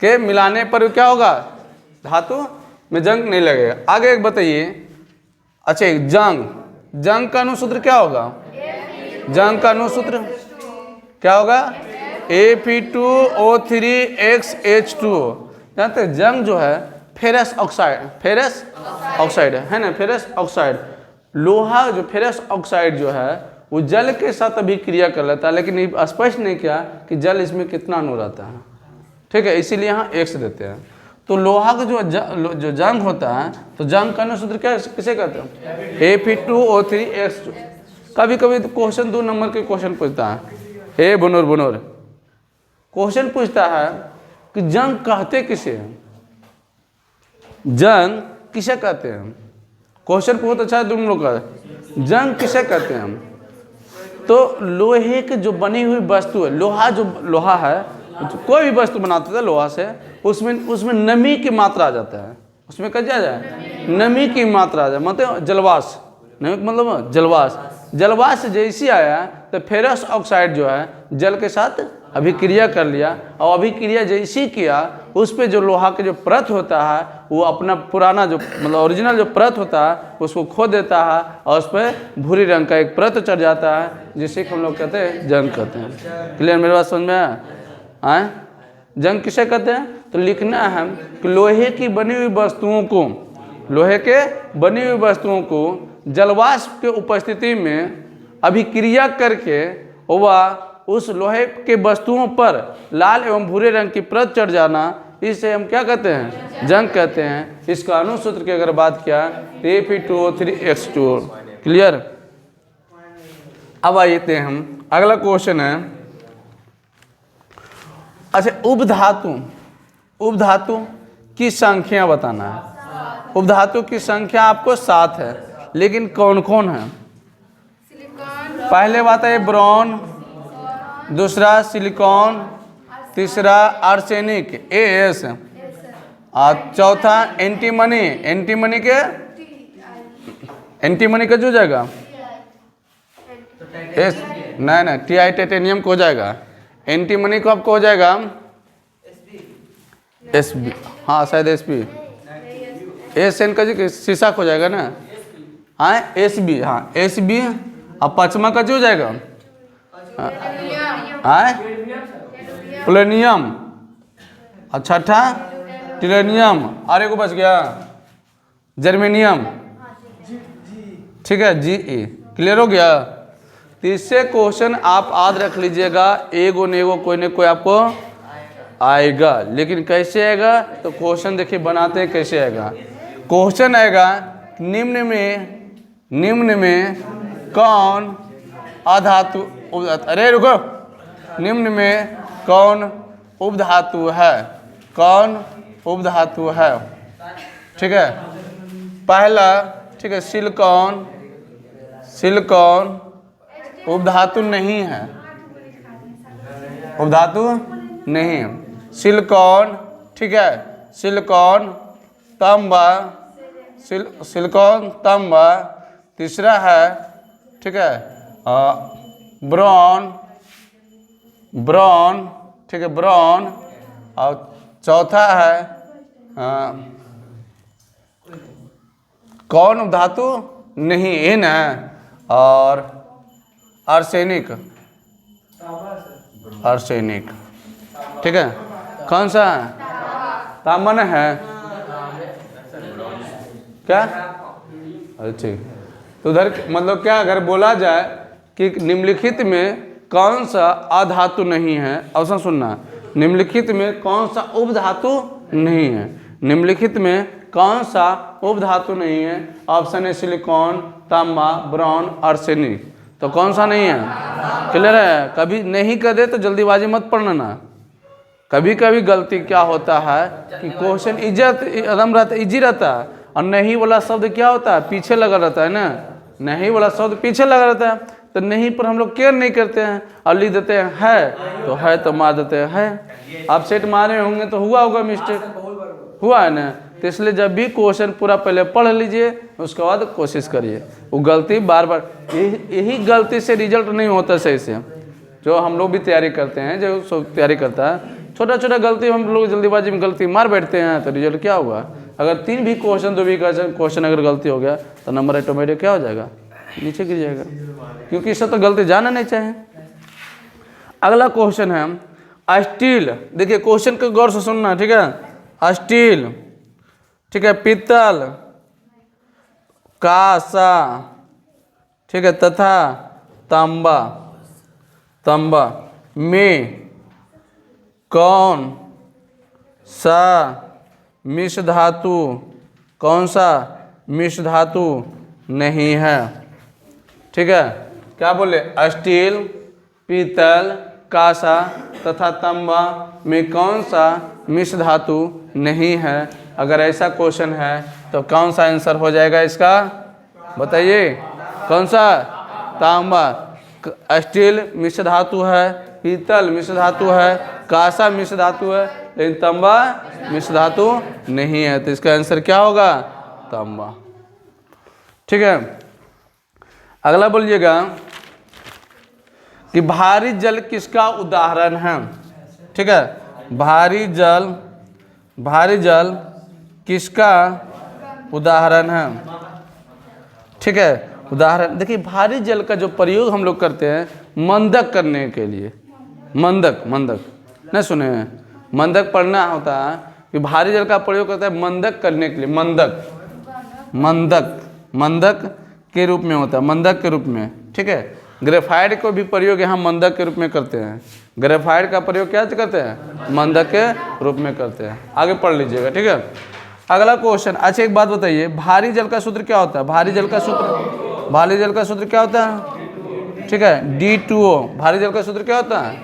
के मिलाने पर क्या होगा? धातु में जंग नहीं लगेगा। आगे एक बताइए। अच्छा, जंग का अनुसूत्र क्या होगा? जंग का अनुसूत्र क्या होगा? Fe2O3XH2। जानते हैं जंग जो है फेरस ऑक्साइड है ना, फेरस ऑक्साइड। लोहा जो फेरस ऑक्साइड जो है वो जल के साथ अभिक्रिया कर लेता है, लेकिन स्पष्ट नहीं किया कि जल इसमें कितना अणु रहता है। ठीक है, इसीलिए यहाँ X देते हैं। तो लोहा का जो जंग होता है, तो जंग का अनुसूत्र क्या किसे कहते हैं? Fe2O3X2। कभी कभी तो क्वेश्चन 2 नंबर के क्वेश्चन पूछता है, हे बुनोर क्वेश्चन पूछता है कि जंग कहते किसे हैं? जंग किसे कहते हैं? क्वेश्चन बहुत अच्छा है तुम लोग का। जंग किसे कहते हैं? तो लोहे के जो बनी हुई वस्तु है, लोहा है, कोई भी वस्तु बनाते थे लोहा से, उसमें नमी की मात्रा आ जाता है। उसमें क्या जाए? नमी की मात्रा आ जाए, मतलब जलवाष्प। नमी मतलब जलवाष्प जैसी आया तो फेरस ऑक्साइड जो है जल के साथ अभिक्रिया कर लिया, और अभिक्रिया जैसी किया उस पे जो लोहा के जो परत होता है वो अपना पुराना जो मतलब ओरिजिनल जो परत होता है उसको खो देता है, और उस पर भूरी रंग का एक परत चढ़ जाता है, जिसे हम लोग कहते हैं जंग कहते हैं। क्लियर? मेरे बात समझ में आए? जंग किसे कहते हैं? तो लिखना है कि लोहे की बनी हुई वस्तुओं को जलवाष्प के उपस्थिति में अभिक्रिया करके वह उस लोहे के वस्तुओं पर लाल एवं भूरे रंग की परत चढ़ जाना, इसे हम क्या कहते हैं? जंग कहते हैं। इसका अनुसूत्र की अगर बात किया तो Fe2O3X2। क्लियर? अब आइए हम अगला क्वेश्चन है। अच्छा, उपधातु की संख्या बताना है। उपधातु की संख्या आपको 7 है, लेकिन कौन कौन है? पहले बात है ब्रोन, दूसरा सिलिकॉन, तीसरा आर्सेनिक AS, और चौथा एंटीमनी का जो जाएगा एस, नहीं TI टाइटेनियम को हो जाएगा। एंटीमनी को आपको हो जाएगा SB, हाँ शायद SB, SN का जो शीशा को हो जाएगा ना, हाँ SB, हाँ SB। अब पचमा का जो हो जाएगा प्लेनियम, और छठा टिलेनियम, और एक बच गया जर्मेनियम। ठीक है, GE। क्लियर हो गया? तीसरे क्वेश्चन आप याद रख लीजिएगा, एगो न कोई न कोई आपको आएगा, लेकिन कैसे आएगा? तो क्वेश्चन देखिए बनाते हैं कैसे आएगा। क्वेश्चन आएगा निम्न में कौन अधातु, अरे रुको, निम्न में कौन उपधातु है? कौन उपधातु है? ठीक है, पहला, ठीक है, सिलिकॉन उपधातु नहीं है, उपधातु नहीं है। सिलिकॉन, ठीक है, सिलिकॉन, तांबा, सिलिकॉन, तांबा। तीसरा है, ठीक है, ब्रॉन, ब्रॉन, ठीक है, ब्रॉन। और चौथा है कौन धातु नहीं, इन है, और आर्सेनिक, आर्सेनिक, ठीक है। कौन सा है? तांबा न है क्या? अच्छा, तो उधर मतलब क्या अगर बोला जाए कि निम्नलिखित में कौन सा अधातु नहीं है, ऑप्शन सुनना, निम्नलिखित में कौन सा उपधातु नहीं है, निम्नलिखित में कौन सा उपधातु नहीं है? ऑप्शन है सिलिकॉन, तांबा, ब्रॉन, आर्सेनिक। तो कौन सा नहीं है? क्लियर है? कभी नहीं कर दे तो जल्दीबाजी मत पढ़ना ना। कभी कभी गलती क्या होता है कि क्वेश्चन एकदम रहता, इजी रहता है, और नहीं वाला शब्द क्या होता है, पीछे लगा रहता है ना, नहीं वाला शब्द पीछे लगा रहता है, तो नहीं पर हम लोग केयर नहीं करते हैं और लिख देते हैं है तो मार देते हैं है। आप सेट मारे होंगे तो हुआ होगा मिस्टेक, हुआ है ना। तो इसलिए जब भी क्वेश्चन पूरा पहले पढ़ लीजिए, उसके बाद कोशिश करिए। वो गलती बार बार, यही गलती से रिजल्ट नहीं होता सही से। जो हम लोग भी तैयारी करते हैं, जो सब तैयारी करता है, छोटा छोटा गलती हम लोग जल्दीबाजी में गलती मार बैठते हैं, तो रिजल्ट क्या होगा? अगर 3 भी क्वेश्चन 2 भी क्वेश्चन अगर गलती हो गया तो नंबर ऑटोमेटिक क्या हो जाएगा? नीचे गिर जाएगा, क्योंकि इससे तो गलती जाना नहीं चाहिए। अगला क्वेश्चन है स्टील। देखिए क्वेश्चन को गौर से सुनना, ठीक है। स्टील, ठीक है, पीतल, कांसा, ठीक है, तथा तांबा, तांबा में कौन सा मिश्र धातु, कौन सा मिश्र धातु नहीं है? ठीक है, क्या बोले? स्टील, पीतल, कांसा तथा तांबा में कौन सा मिश्र धातु नहीं है? अगर ऐसा क्वेश्चन है तो कौन सा आंसर हो जाएगा इसका? बताइए। कौन सा? तांबा। स्टील मिश्र धातु है, पीतल मिश्र धातु है, कांसा मिश्र धातु है, लेकिन तांबा मिश्र धातु नहीं है। तो इसका आंसर क्या होगा? तांबा। ठीक है, अगला बोलिएगा कि भारी जल किसका उदाहरण है? ठीक है, भारी जल किसका उदाहरण है? ठीक है, उदाहरण देखिए, भारी जल का जो प्रयोग हम लोग करते हैं मंदक करने के लिए, मंदक नहीं सुने हैं? मंदक पढ़ना होता है कि भारी जल का प्रयोग करता है मंदक करने के लिए। मंदक के रूप में होता है, मंदक के रूप में। ठीक है, ग्रेफाइट को भी प्रयोग यहाँ मंदक के रूप में करते हैं। ग्रेफाइट का प्रयोग क्या करते हैं? मंदक के रूप में करते हैं। आगे पढ़ लीजिएगा। ठीक है, अगला क्वेश्चन। अच्छा एक बात बताइए, भारी जल का सूत्र क्या होता है? भारी जल का सूत्र क्या होता है? ठीक है, D2O। भारी जल का सूत्र क्या होता है?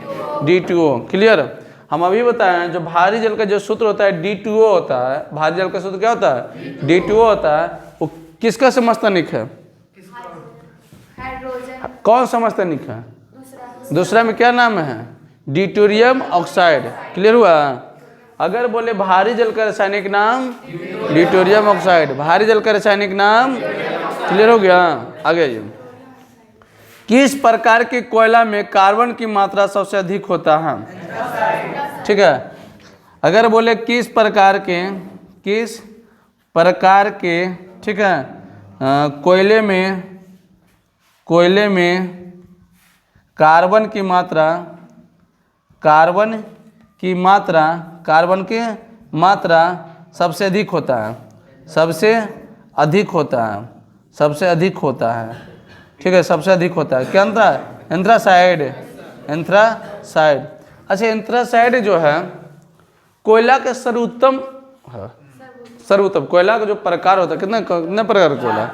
D2O। क्लियर? हम अभी बताए हैं जो भारी जल का जो सूत्र होता है D2O होता है। भारी जल का सूत्र क्या होता है? D2O होता है। वो किसका समस्थानिक है? कौन समस्थानिक है? दूसरा में क्या नाम है? Deuterium oxide. क्लियर हुआ? अगर बोले भारी जल का रासायनिक नाम ड्यूटेरियम ऑक्साइड, भारी जल का रासायनिक नाम। क्लियर हो गया? आगे आइए। किस प्रकार के कोयला में कार्बन की मात्रा सबसे अधिक होता है? ठीक है, अगर बोले किस प्रकार के ठीक है कोयले में कार्बन की मात्रा सबसे अधिक होता है, सबसे अधिक होता है। ठीक है, सबसे अधिक होता है। क्या अंतर है? एंथ्रासाइड। अच्छा, एंथ्रासाइड जो है कोयला के सर्वोत्तम कोयला का जो प्रकार होता है, कितने प्रकार का कोयला?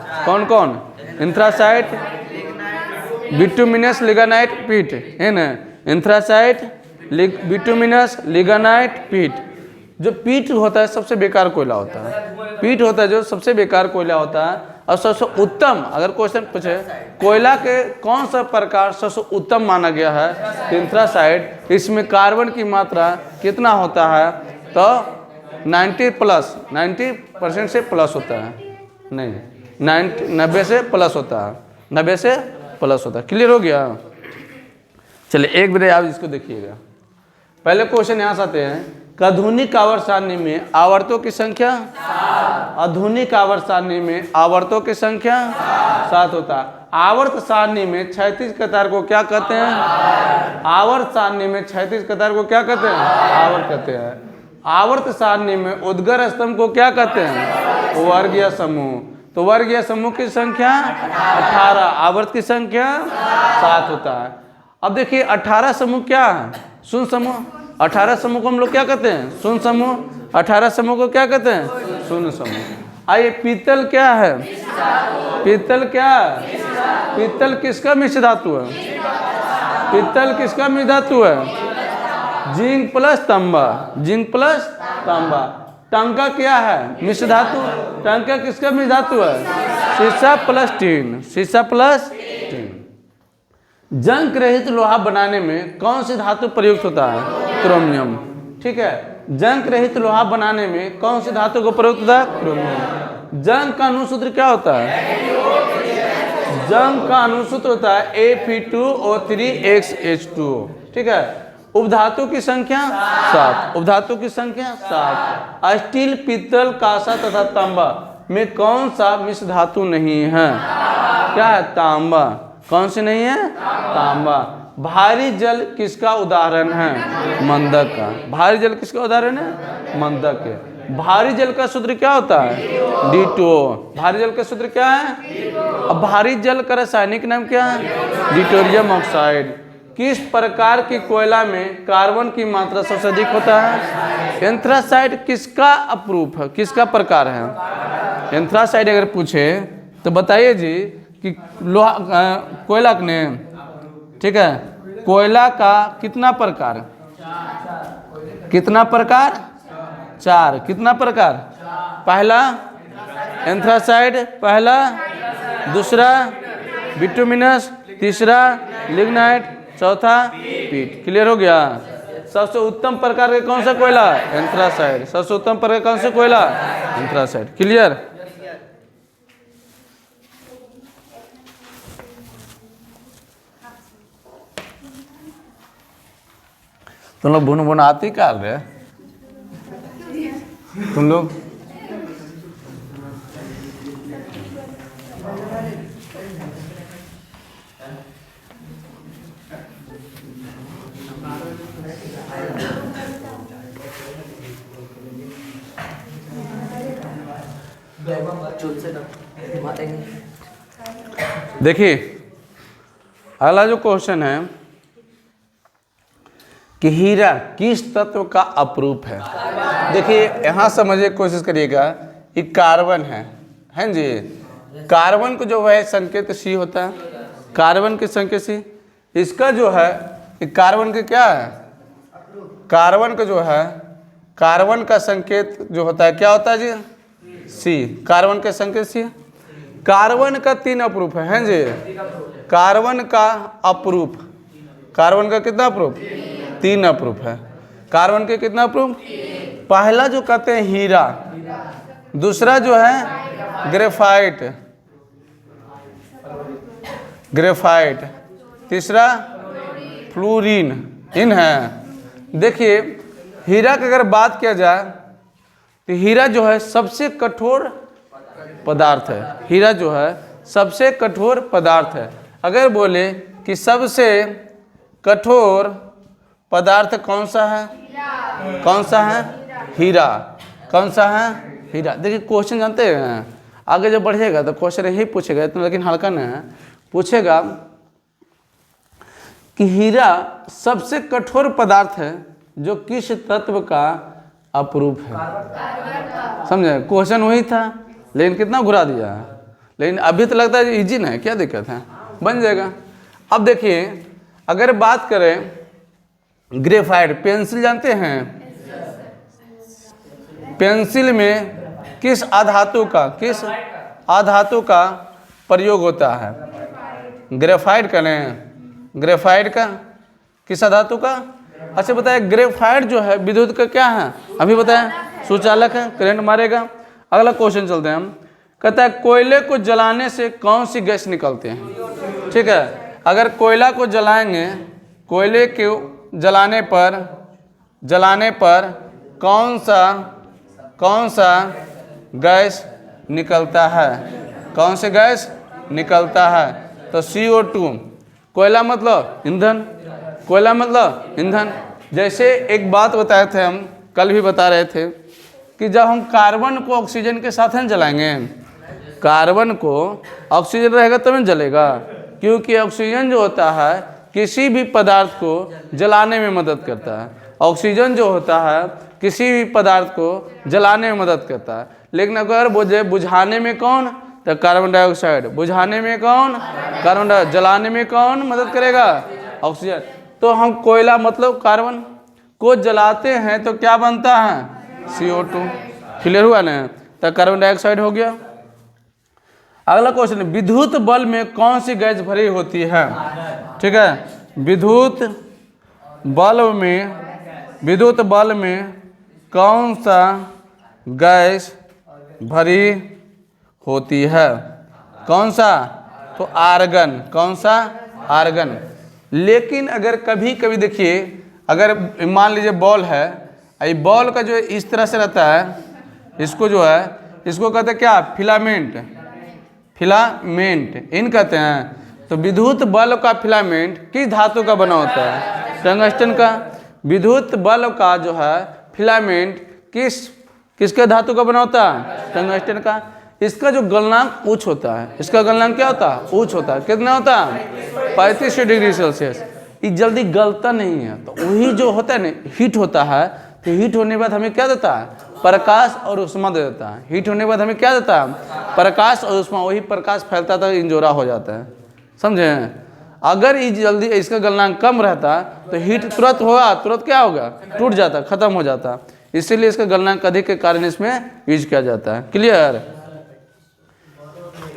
कौन? एंथ्रासाइड, बिटुमिनस, लिग्नाइट, पीट है ना। एंथ्रासाइड, बिटुमिनस, लिग्नाइट, पीट। जो पीट होता है सबसे बेकार कोयला होता है। पीट होता है जो सबसे बेकार कोयला होता है, और सबसे उत्तम, अगर क्वेश्चन पूछे कोयला के कौन सा प्रकार सबसे उत्तम माना गया है, एंथ्रासाइट, इसमें कार्बन की मात्रा कितना होता है, तो 90% से प्लस होता है, नहीं 90 से प्लस होता है, 90 से प्लस होता है। क्लियर हो गया? चलिए एक बार आप इसको देखिएगा। पहले क्वेश्चन यहाँ से आते हैं, आधुनिक आवर्त सारणी में आवर्तों की संख्या, आधुनिक आवर्त सारणी में आवर्तों की संख्या 7 होता है। आवर्त सारणी में 36 कतार को क्या कहते हैं, आवर्त सारणी में 36 कतार को क्या कहते हैं, आवर्त कहते हैं। आवर्त सारणी में उद्गर स्तंभ को क्या कहते हैं, वर्गीय समूह। तो वर्गीय समूह की संख्या 18, आवर्त की संख्या 7 होता है। अब देखिए 18 समूह क्या है, शून्य समूह। 18 समूह को हम लोग क्या कहते हैं, शून्य समूह। 18 समूह को क्या कहते हैं, शून्य समूह। आइए पीतल क्या है, पीतल क्या है, पीतल किसका मिश्र धातु है, पीतल किसका मिश्र धातु है, जिंक प्लस तांबा, जिंक प्लस तांबा। टंका क्या है, मिश्र धातु। टंका किसका मिश्र धातु है, शीशा प्लस टीन, शीशा प्लस टीन। जंग रहित लोहा बनाने में कौन सी धातु प्रयुक्त होता है, क्रोमियम। ठीक है, जंग रहित लोहा बनाने में कौन सी धातु को प्रयुक्त होता है, क्रोमियम। जंग का अनुसूत्र क्या होता है, जंग का अनुसूत्र होता है Fe2O3XH2O। ठीक है, उपधातु की संख्या 7, उपधातु की संख्या 7। स्टील, पीतल, कांसा तथा तांबा में कौन सा मिश्र धातु नहीं है, क्या है, तांबा। कौन सी नहीं है, तांबा। भारी जल किसका उदाहरण है, मंदक का। भारी जल किसका उदाहरण है, मंदक के। भारी जल का सूत्र क्या होता है, D2O। भारी जल का सूत्र क्या है, अब भारी जल का रासायनिक नाम क्या है, डिटोरियम ऑक्साइड। किस प्रकार की कोयला में कार्बन की मात्रा सबसे अधिक होता है, एंथ्रासाइट किसका अपरूप है, किसका प्रकार है। एंथ्रासाइट अगर पूछे तो बताइए जी कि लोहा कोयला ने, ठीक है, कोयला का कितना प्रकार, कितना प्रकार, 4। कितना प्रकार, पहला एंथ्रासाइड, पहला, दूसरा बिटुमिनस, तीसरा लिग्नाइट, चौथा पीट। क्लियर हो गया? सबसे उत्तम प्रकार के कौन सा कोयला, एंथ्रासाइड। सबसे उत्तम प्रकार कौन सा कोयला, एंथ्रासाइड। क्लियर? तुम लोग बुन बुन आती कर रहे, तुम लोग देखिए अगला जो क्वेश्चन है कि हीरा किस तत्व का अपरूप है। देखिए यहाँ समझने की कोशिश करिएगा, ये कार्बन है जी। कार्बन को जो है संकेत C होता है, कार्बन के संकेत C। इसका जो है कार्बन के क्या है, कार्बन का जो है, कार्बन का संकेत जो होता है क्या होता है जी, C। कार्बन के संकेत C। कार्बन का 3 अपरूप है जी। कार्बन का अपरूप, कार्बन का कितना अपरूप, 3 अपरूप है। कार्बन के कितना अपरूप, पहला जो कहते हैं हीरा, दूसरा जो है ग्रेफाइट, ग्रेफाइट, तीसरा फ्लोरीन, इन है। देखिए हीरा की अगर बात किया जाए तो हीरा जो है सबसे कठोर पदार्थ है। हीरा जो है सबसे कठोर पदार्थ है। अगर बोले कि सबसे कठोर पदार्थ कौन सा है, कौन सा है, हीरा। कौन सा है, हीरा। देखिए क्वेश्चन जानते हैं, आगे जब बढ़िएगा तो क्वेश्चन यही पूछेगा, इतना लेकिन हल्का नहीं है, पूछेगा कि हीरा सबसे कठोर पदार्थ है जो किस तत्व का अपरूप है। समझे, क्वेश्चन वही था लेकिन कितना घुरा दिया है। लेकिन अभी तो लगता है इजी ना है, क्या दिक्कत है, बन जाएगा। अब देखिए अगर बात करें ग्रेफाइट, पेंसिल जानते हैं, पेंसिल में किस अधातु का, किस अधातु का प्रयोग होता है? ग्रेफाइट का नहीं, ग्रेफाइट का किस धातु का? अच्छा बताए, ग्रेफाइट जो है विद्युत का क्या है? अभी बताएं, सुचालक है, करंट मारेगा। अगला क्वेश्चन चलते हैं हम। कहता है कोयले को जलाने से कौन सी गैस निकलते हैं? ठीक है, अगर कोयला को जलाएंगे, कोयले को जलाने पर कौन सा गैस निकलता है? कौन से गैस निकलता है? तो CO2। कोयला मतलब ईंधन, कोयला मतलब ईंधन। जैसे एक बात बताए थे हम, कल भी बता रहे थे कि जब हम कार्बन को ऑक्सीजन के साथ जलाएंगे, कार्बन को ऑक्सीजन रहेगा तब तो जलेगा, क्योंकि ऑक्सीजन जो होता है किसी भी पदार्थ को जलाने में मदद करता है। ऑक्सीजन जो होता है किसी भी पदार्थ को जलाने में मदद करता है। लेकिन अगर बुझाने में कौन? तो कार्बन डाइऑक्साइड। बुझाने में कौन? Carbon dioxide. जलाने में कौन मदद करेगा? ऑक्सीजन। तो हम कोयला मतलब कार्बन को जलाते हैं तो क्या बनता है? CO2। क्लियर हुआ ना? तो कार्बन डाइऑक्साइड हो गया। अगला क्वेश्चन, विद्युत बल्ब में कौन सी गैस भरी होती है? ठीक है, विद्युत बल्ब में कौन सा गैस भरी होती है? कौन सा? तो आर्गन। कौन सा? आर्गन। लेकिन अगर कभी कभी देखिए, अगर मान लीजिए बॉल है, ये बॉल का जो इस तरह से रहता है, इसको जो है इसको कहते हैं क्या? फिलामेंट। फिलामेंट इन कहते हैं। तो विद्युत बल्ब का फिलामेंट किस धातु का बना होता है? टंगस्टन का। विद्युत बल्ब का जो है फिलामेंट किसके धातु का बना होता है? टंगस्टन का। इसका जो गलनांक उच्च होता है, इसका गलनांक क्या होता है? उच्च होता है। कितना होता है? 35 डिग्री सेल्सियस। ये जल्दी गलता नहीं है। तो वही जो होता है ना, हीट होता है, तो हीट होने के बाद हमें क्या देता है? प्रकाश और उष्मा दे देता है। हीट होने के बाद हमें क्या देता है? प्रकाश और उष्मा। वही प्रकाश फैलता था, इंजोरा हो जाता है। समझे? अगर ये जल्दी इसका गलनांक कम रहता तो हीट तुरंत होगा, तुरंत क्या होगा? टूट जाता, खत्म हो जाता। इसीलिए इसका गलनांक अधिक के कारण इसमें यूज किया जाता है। क्लियर?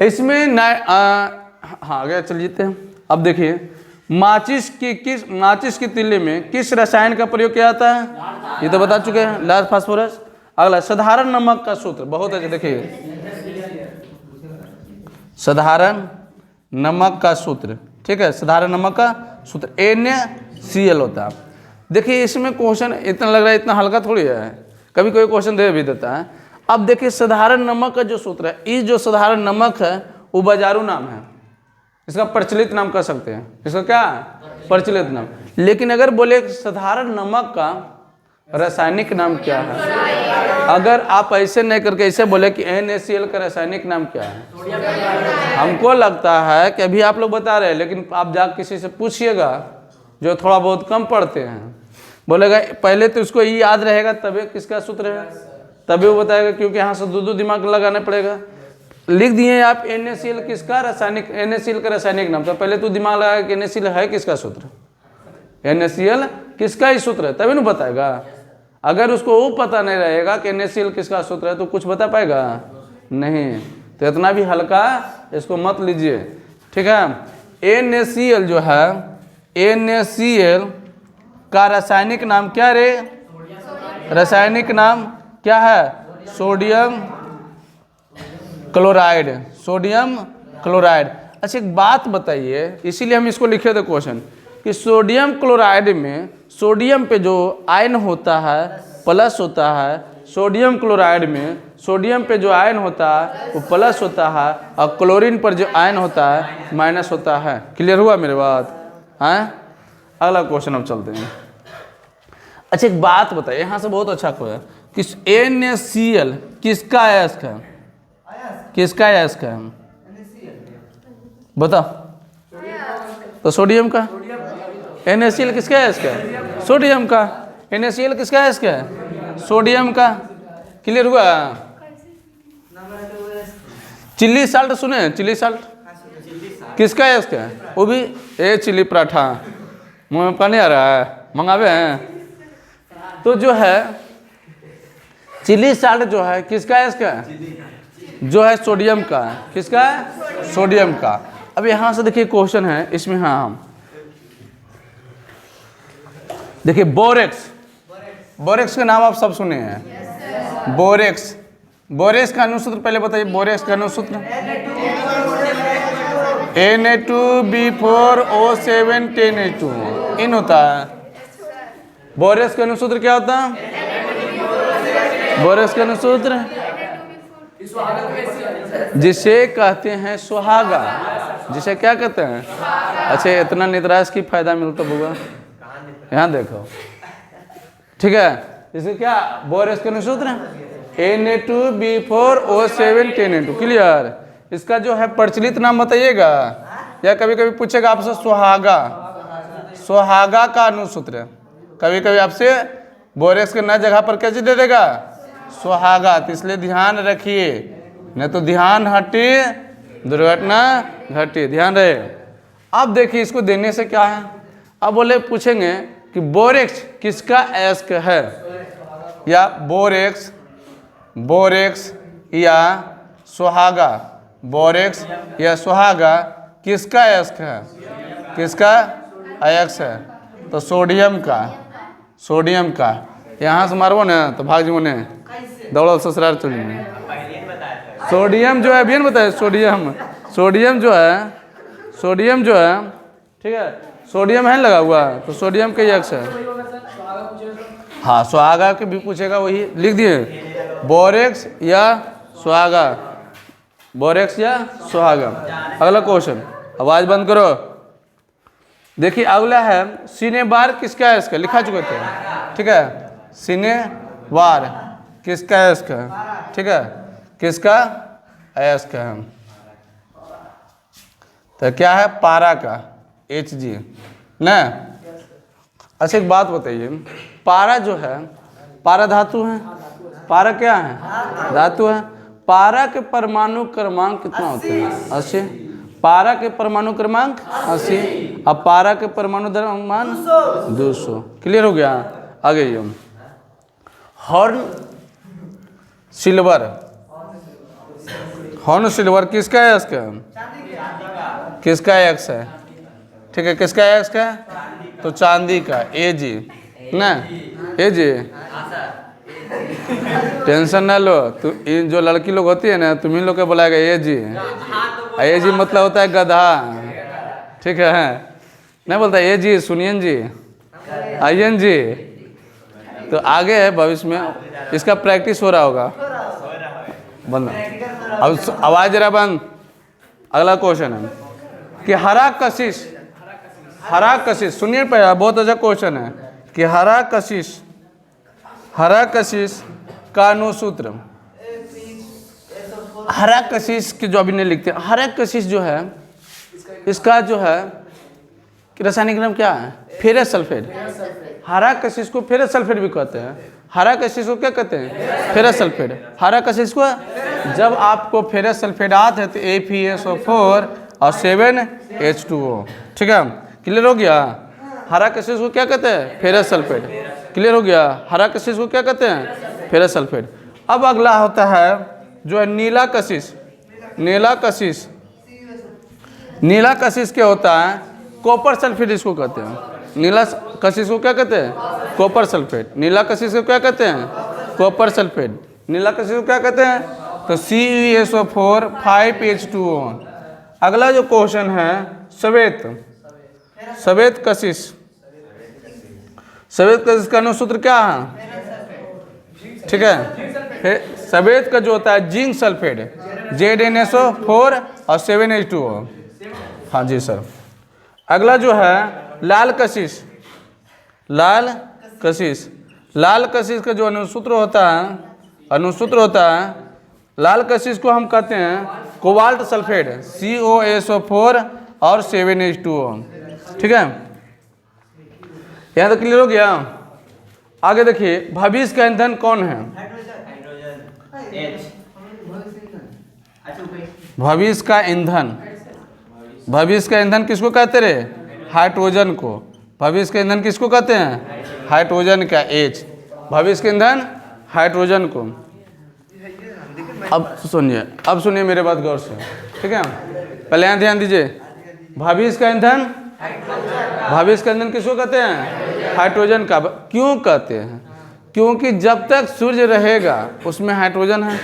इसमें हाँ आगे चल जाते हैं। अब देखिए, माचिस की तिल्ली में किस रसायन का प्रयोग किया जाता है? ये तो बता चुके हैं, लाल फास्फोरस। अगला, साधारण नमक का सूत्र। बहुत अच्छे, देखिए साधारण नमक का सूत्र। ठीक है, साधारण नमक का सूत्र NaCl होता है। देखिए इसमें क्वेश्चन इतना लग रहा है इतना हल्का थोड़ी है, कभी कोई क्वेश्चन दे भी देता है। अब देखिए साधारण नमक का जो सूत्र है, ये जो साधारण नमक है वो बाजारू नाम है, इसका प्रचलित नाम कह सकते हैं। इसका क्या है? प्रचलित नाम। लेकिन अगर बोले साधारण नमक का रासायनिक नाम क्या है, अगर आप ऐसे नहीं करके ऐसे बोले कि NaCl का रासायनिक नाम क्या है, हमको लगता है कि अभी आप लोग बता रहे हैं, लेकिन आप जा किसी से पूछिएगा जो थोड़ा बहुत कम पढ़ते हैं, बोलेगा पहले तो उसको ये याद रहेगा तभी किसका सूत्र है, तभी वो बताएगा, क्योंकि यहाँ से दो दिमाग लगाना पड़ेगा। लिख दिए आप NaCl किसका रासायनिक, NaCl का रासायनिक नाम, तो पहले तो दिमाग लगाएगा कि NaCl है किसका सूत्र, NaCl किसका ही सूत्र है, तभी ना बताएगा। अगर उसको वो पता नहीं रहेगा कि NaCl किसका सूत्र है तो कुछ बता पाएगा नहीं। तो इतना भी हल्का इसको मत लीजिए, ठीक है। NaCl जो है, NaCl का रासायनिक नाम क्या रे? रासायनिक नाम क्या है? Sodium chloride. Sodium chloride. अच्छा एक बात बताइए, इसीलिए हम इसको लिखे थे क्वेश्चन कि सोडियम क्लोराइड में सोडियम पे जो आयन होता है प्लस होता है, सोडियम क्लोराइड में सोडियम पे जो आयन होता है वो प्लस होता है, और क्लोरीन पर जो आयन होता है माइनस होता है। क्लियर हुआ मेरी बात? हैं? अगला क्वेश्चन अब चलते हैं। अच्छा एक बात बताइए, यहाँ से बहुत अच्छा क्वेश्चन, किस NaCl किसका अयस्क है? किसका अयस्क है बताओ? तो सोडियम का। NaCl किसका अयस्क है? सोडियम का। NaCl किसका अयस्क है? सोडियम का। क्लियर हुआ? चिल्ली साल्ट सुने? चिल्ली साल्ट किसका अयस्क है? वो भी चिल्ली पराठा मुँह में पानी आ रहा है, मंगावे हैं। तो जो है चिल्ली साल्ट जो है किसका अयस्क है? जो है सोडियम का। किसका है? सोडियम का। अब यहाँ से देखिए क्वेश्चन है इसमें, हाँ हम देखिए बोरेक्स। बोरेक्स का नाम आप सब सुने हैं। बोरेक्स, बोरेक्स का अनुसूत्र पहले बताइए। बोरेक्स का अनुसूत्र Na2B4O7 10H2 इन होता है। बोरेक्स का अनुसूत्र क्या होता है? बोरेक्स का अनुसूत्र जिसे कहते हैं सुहागा। जिसे क्या कहते हैं? अच्छा, इतना निद्रास की फायदा मिलता होगा, यहाँ देखो, ठीक है। इसे क्या बोरेक्स का अनुसूत्र Na2B4O7 10H2। क्लियर? इसका जो है प्रचलित नाम बताइएगा, या कभी कभी पूछेगा आपसे सुहागा। सुहागा का अनुसूत्र कभी कभी आपसे बोरेक्स के नए जगह पर कैसे दे देगा? सुहागा। तो इसलिए ध्यान रखिए, नहीं तो ध्यान हटे दुर्घटना घटे। ध्यान रहे। अब देखिए इसको देने से क्या है, अब बोले पूछेंगे कि बोरेक्स किसका अयस्क है, या बोरेक्स, बोरेक्स या सुहागा, बोरेक्स या सुहागा किसका अयस्क है? किसका अयस्क है? तो सोडियम का। सोडियम का। यहाँ से मारबो ना तो भाग जीवो ने दौड़ल ससुराल चलिए। सोडियम जो है अभी बताए, सोडियम, सोडियम जो है, सोडियम जो है, ठीक है, सोडियम है लगा हुआ, तो सोडियम का अयस्क है। हाँ, सुहागा के भी पूछेगा, वही लिख दिए, बोरेक्स या सुहागा, बोरेक्स या सुहागा। अगला क्वेश्चन, आवाज बंद करो। देखिए अगला है सिनेबार किसका अयस्क है? लिखा चुके थे, ठीक है। सिनेबार किसका अयस्क है? ठीक है, किसका अयस्क है? तो क्या है? पारा का, Hg ना। अच्छा एक बात बताइए, पारा जो है, पारा धातु है, पारा क्या है? धातु है। पारा के परमाणु क्रमांक कितना होते हैं? 80। पारा के परमाणु क्रमांक 80। अब पारा के परमाणु द्रव्यमान 200। क्लियर हो गया? आगे ये हॉर्न सिल्वर, हॉर्न सिल्वर किसका अयस्क है? किसका अयस्क है? ठीक है, किसका अयस्क है? तो चांदी का, Ag ना, Ag। टेंशन ना लो, तो इन जो लड़की लोग होती है ना, तुम्ही लोग के बुलाएगा Ag। Ag मतलब होता है गधा, ठीक है, नहीं बोलता Ag सुनियन जी, आयन जी। तो आगे है भविष्य में इसका प्रैक्टिस हो रहा होगा। बंद, अब आवाज जरा बंद। अगला क्वेश्चन है कि हरा कशिश, हरा कशिश, सुनिए पहला, बहुत अच्छा क्वेश्चन है कि हरा कशिश, हरा कशिश का अनुसूत्र। हरा कशिश के जो अभी नहीं लिखते, हरा कशिश जो है इसका जो है कि रासायनिक नाम क्या है? Ferrous sulphate. हरा कशिश को फेरस सल्फेट भी कहते हैं। हरा कशिश को क्या कहते हैं? Ferrous sulphate. हरा कशिश को जब आपको फेरस सल्फेटात है तो FeSO4 और 7H2O, ठीक है, क्लियर हो गया? हरा कशिश को क्या कहते हैं? Ferrous sulphate. क्लियर हो गया? हरा कशिश को क्या कहते हैं? Ferrous sulphate. अब अगला होता है जो है नीला कशिश। नीला कशिश, नीला कशिश क्या होता है? कॉपर सल्फेट इसको कहते हैं। नीला कशिश को क्या कहते हैं? Copper sulphate. नीला कशिश को क्या कहते हैं? Copper sulphate. नीला कशिश को क्या कहते हैं? तो CeSO4 5H2O। अगला जो क्वेश्चन है श्वेत, श्वेत कशिश। श्वेत कशिश का अनुसूत्र क्या है? ठीक है, श्वेत का जो होता है जिंक सल्फेट, ZnSO4 और 7H2O। हाँ जी सर। अगला जो है लाल कशिश, लाल कशिश। लाल कशिश का जो अनुसूत्र होता है, अनुसूत्र होता है, लाल कशिश को हम कहते हैं कोबाल्ट सल्फेट, COSO4 और 7H2O। ठीक है, यहाँ तक क्लियर हो गया? आगे देखिए, भविष्य का ईंधन कौन है? भविष्य का ईंधन, भविष्य का ईंधन किसको कहते रहे? हाइड्रोजन को। भविष्य का ईंधन किसको कहते हैं? हाइड्रोजन का H। भविष्य का ईंधन हाइड्रोजन को। अब सुनिए मेरे बात गौर से, ठीक है। पहले यहाँ ध्यान दीजिए, भविष्य का ईंधन, भविष्य का ईंधन किसको कहते हैं? हाइड्रोजन का। क्यों कहते हैं? क्योंकि जब तक सूर्य रहेगा उसमें हाइड्रोजन है,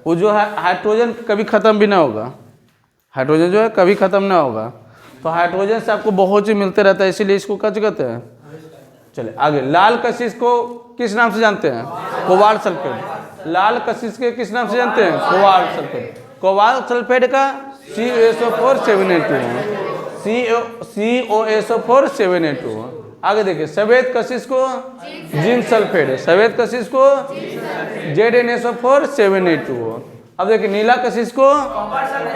वो जो है हाइड्रोजन कभी ख़त्म भी ना होगा, हाइड्रोजन जो है कभी ख़त्म ना होगा। तो हाइड्रोजन से आपको बहुत चीज़ मिलते रहता है, इसीलिए इसको क्या कहते हैं? चलिए आगे, लाल कशिश को किस नाम से जानते हैं? Cobalt sulphate. लाल कशिश के किस नाम से जानते हैं? Cobalt sulphate. कोबाल्ट सल्फेट का COSO4 COSO4 आगे देखिए, सफेद कशिश को जिंक सल्फेट है, सफेद कशिश को ZnSO4 अब देखिए, नीला कशिश को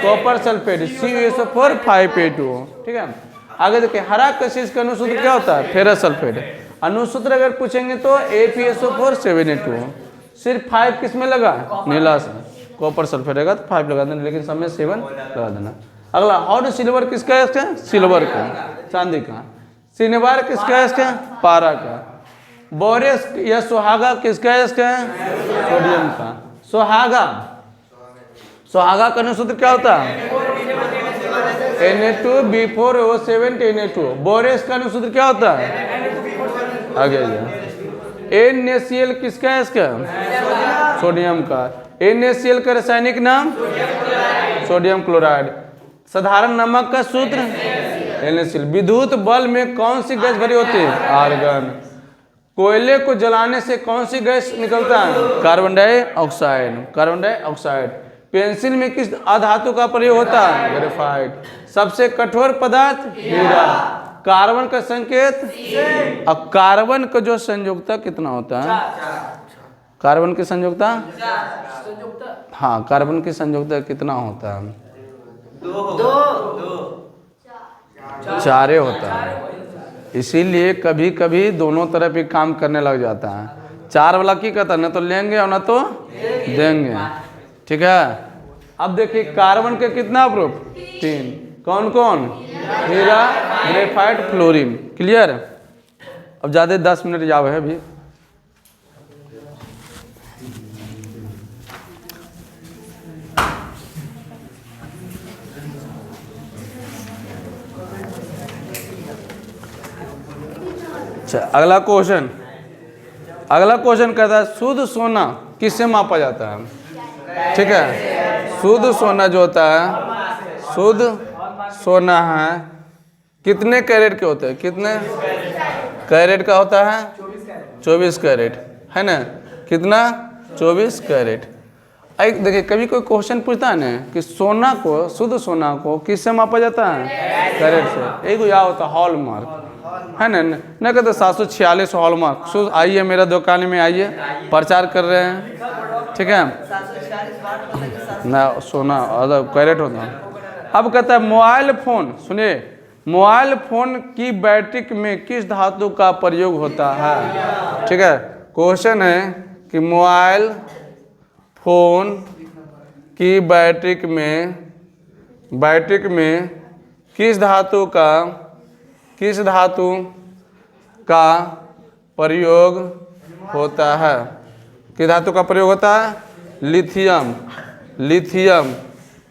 कॉपर सल्फेट CuSO4 ठीक है। आगे देखिए, हरा कशिश का अनुसूत्र क्या होता है? Ferrous sulphate. अनुसूत्र अगर पूछेंगे तो ApSO4 सिर्फ 5 किस में लगा? नीला से। कॉपर सल्फेट रहेगा तो 5 लगा देना, लेकिन सब में 7 लगा देना। अगला, हॉट सिल्वर किसका है? इसका सिल्वर का, चांदी का। सिनेबार किसका है? इसका पारा का। बोरेस या सुहागा किसका है? इसका सोडियम का। सुहागा, सुहागा का अनुसूत्र क्या होता है? Na2B4O7 Na2। बोरेस का अनुसूत्र क्या होता है? आगे NaCl किसका है? इसका सोडियम का। NaCl का रासायनिक नाम सोडियम क्लोराइड। साधारण नमक का सूत्र NaCl। विद्युत बल्ब में कौन सी गैस भरी होती है? आर्गन। कोयले को जलाने से कौन सी गैस निकलता है? Carbon dioxide, carbon dioxide. Pencil में किस अधातु का प्रयोग होता है? ग्रेफाइट। सबसे कठोर पदार्थ? हीरा। कार्बन का संकेत? अब कार्बन का जो संयोजकता कितना होता है? कार्बन की संयोजकता? हाँ, कार्बन की संयोजकता कितना होता है? 4 होता है। इसीलिए कभी कभी दोनों तरफ ही काम करने लग जाता है। 4 वाला की कहता है, न तो लेंगे और न तो देंगे, ठीक है। अब देखिए, कार्बन के कितना ग्रुप? 3। कौन कौन? हीरा, ग्रेफाइट, फ्लोरीन। क्लियर? अब ज़्यादा 10 मिनट जाव है अभी। अगला क्वेश्चन, अगला क्वेश्चन कहता है, शुद्ध सोना किससे मापा जाता है? ठीक है, शुद्ध सोना जो होता है, शुद्ध सोना है, कितने कैरेट के होते हैं? कितने कैरेट का होता है? 24 कैरेट, है ना? कितना? 24 कैरेट। एक देखिए, कभी कोई क्वेश्चन पूछता है ना कि सोना को, शुद्ध सोना को किससे मापा जाता है? कैरेट से। एक या होता है हॉलमार्क, है ना? न कहते 746 हॉलमार्क। आइए मेरा दुकान में आइए, प्रचार कर रहे हैं, ठीक है ना? सोना अलग कैरेट होता है। अब कहता है मोबाइल फोन, सुनिए, मोबाइल फोन की बैटरी में किस धातु का प्रयोग होता है? ठीक है, क्वेश्चन है कि मोबाइल फोन की बैटरी में किस धातु का प्रयोग होता है? किस धातु का प्रयोग होता है? लिथियम। लिथियम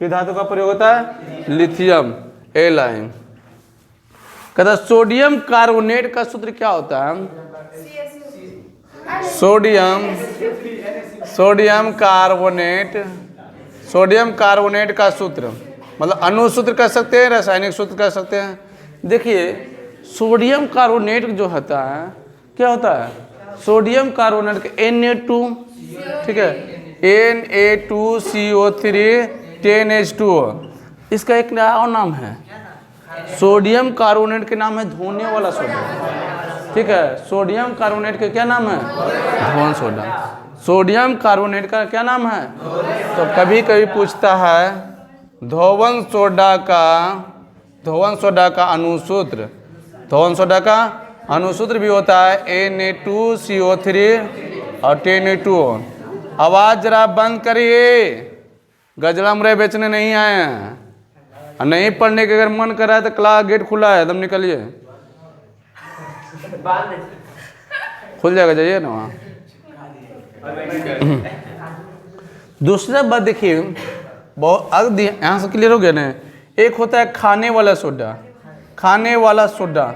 किस धातु का प्रयोग होता है? Lithium, align. कहता सोडियम कार्बोनेट का सूत्र क्या होता है? सोडियम कार्बोनेट का सूत्र, मतलब अनुसूत्र कह सकते हैं, रासायनिक सूत्र कह सकते हैं। देखिए, सोडियम कार्बोनेट जो होता है, क्या होता है? सोडियम कार्बोनेट का Na2, ठीक है, Na2CO3 10H2O। इसका एक और नाम है, सोडियम कार्बोनेट के नाम है धोने वाला सोडा, ठीक है। सोडियम कार्बोनेट का क्या नाम है? धोन सोडा। सोडियम कार्बोनेट का क्या नाम है? तो कभी कभी पूछता है धोवन सोडा का अनुसूत्र, धोवन सोडा का अनुसूत्र भी होता है Na2CO3 और 10H2O। आवाज़ जरा बंद करिए, गजला मरे बेचने नहीं आए हैं। और नहीं पढ़ने के अगर मन कर रहा है तो क्लास गेट खुला है, एकदम निकलिए, खुल जाएगा, जाइए ना वहाँ। दूसरा बात देखिए, बहुत अब यहाँ से क्लियर हो गया ना। एक होता है खाने वाला सोडा, खाने वाला सोडा।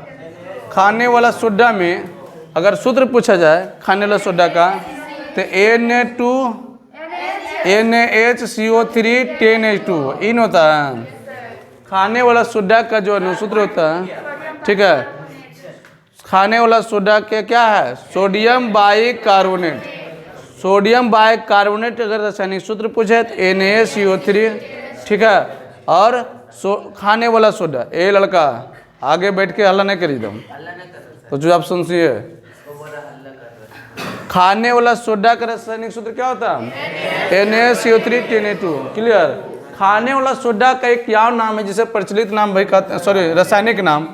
खाने वाला सोडा में अगर सूत्र पूछा जाए खाने वाला सोडा का, तो Na2NaHCO3 10H2 इन होता है। खाने वाला सोडा का जो अनुसूत्र होता है, ठीक है, खाने वाला सोडा के क्या है, सोडियम बाइकार्बोनेट। सोडियम बाइकार्बोनेट अगर रासायनिक सूत्र पूछे तो NaCO3, ठीक है। और खाने वाला सोडा, ए लड़का आगे बैठ के हल्ला नहीं करी दम, तो जो आप सुनिए, खाने वाला सोडा का रासायनिक सूत्र क्या होता है, NaCO3 10H2। क्लियर। खाने वाला सोडा का एक क्या नाम है जिसे प्रचलित नाम भाई कहते हैं, सॉरी रासायनिक नाम,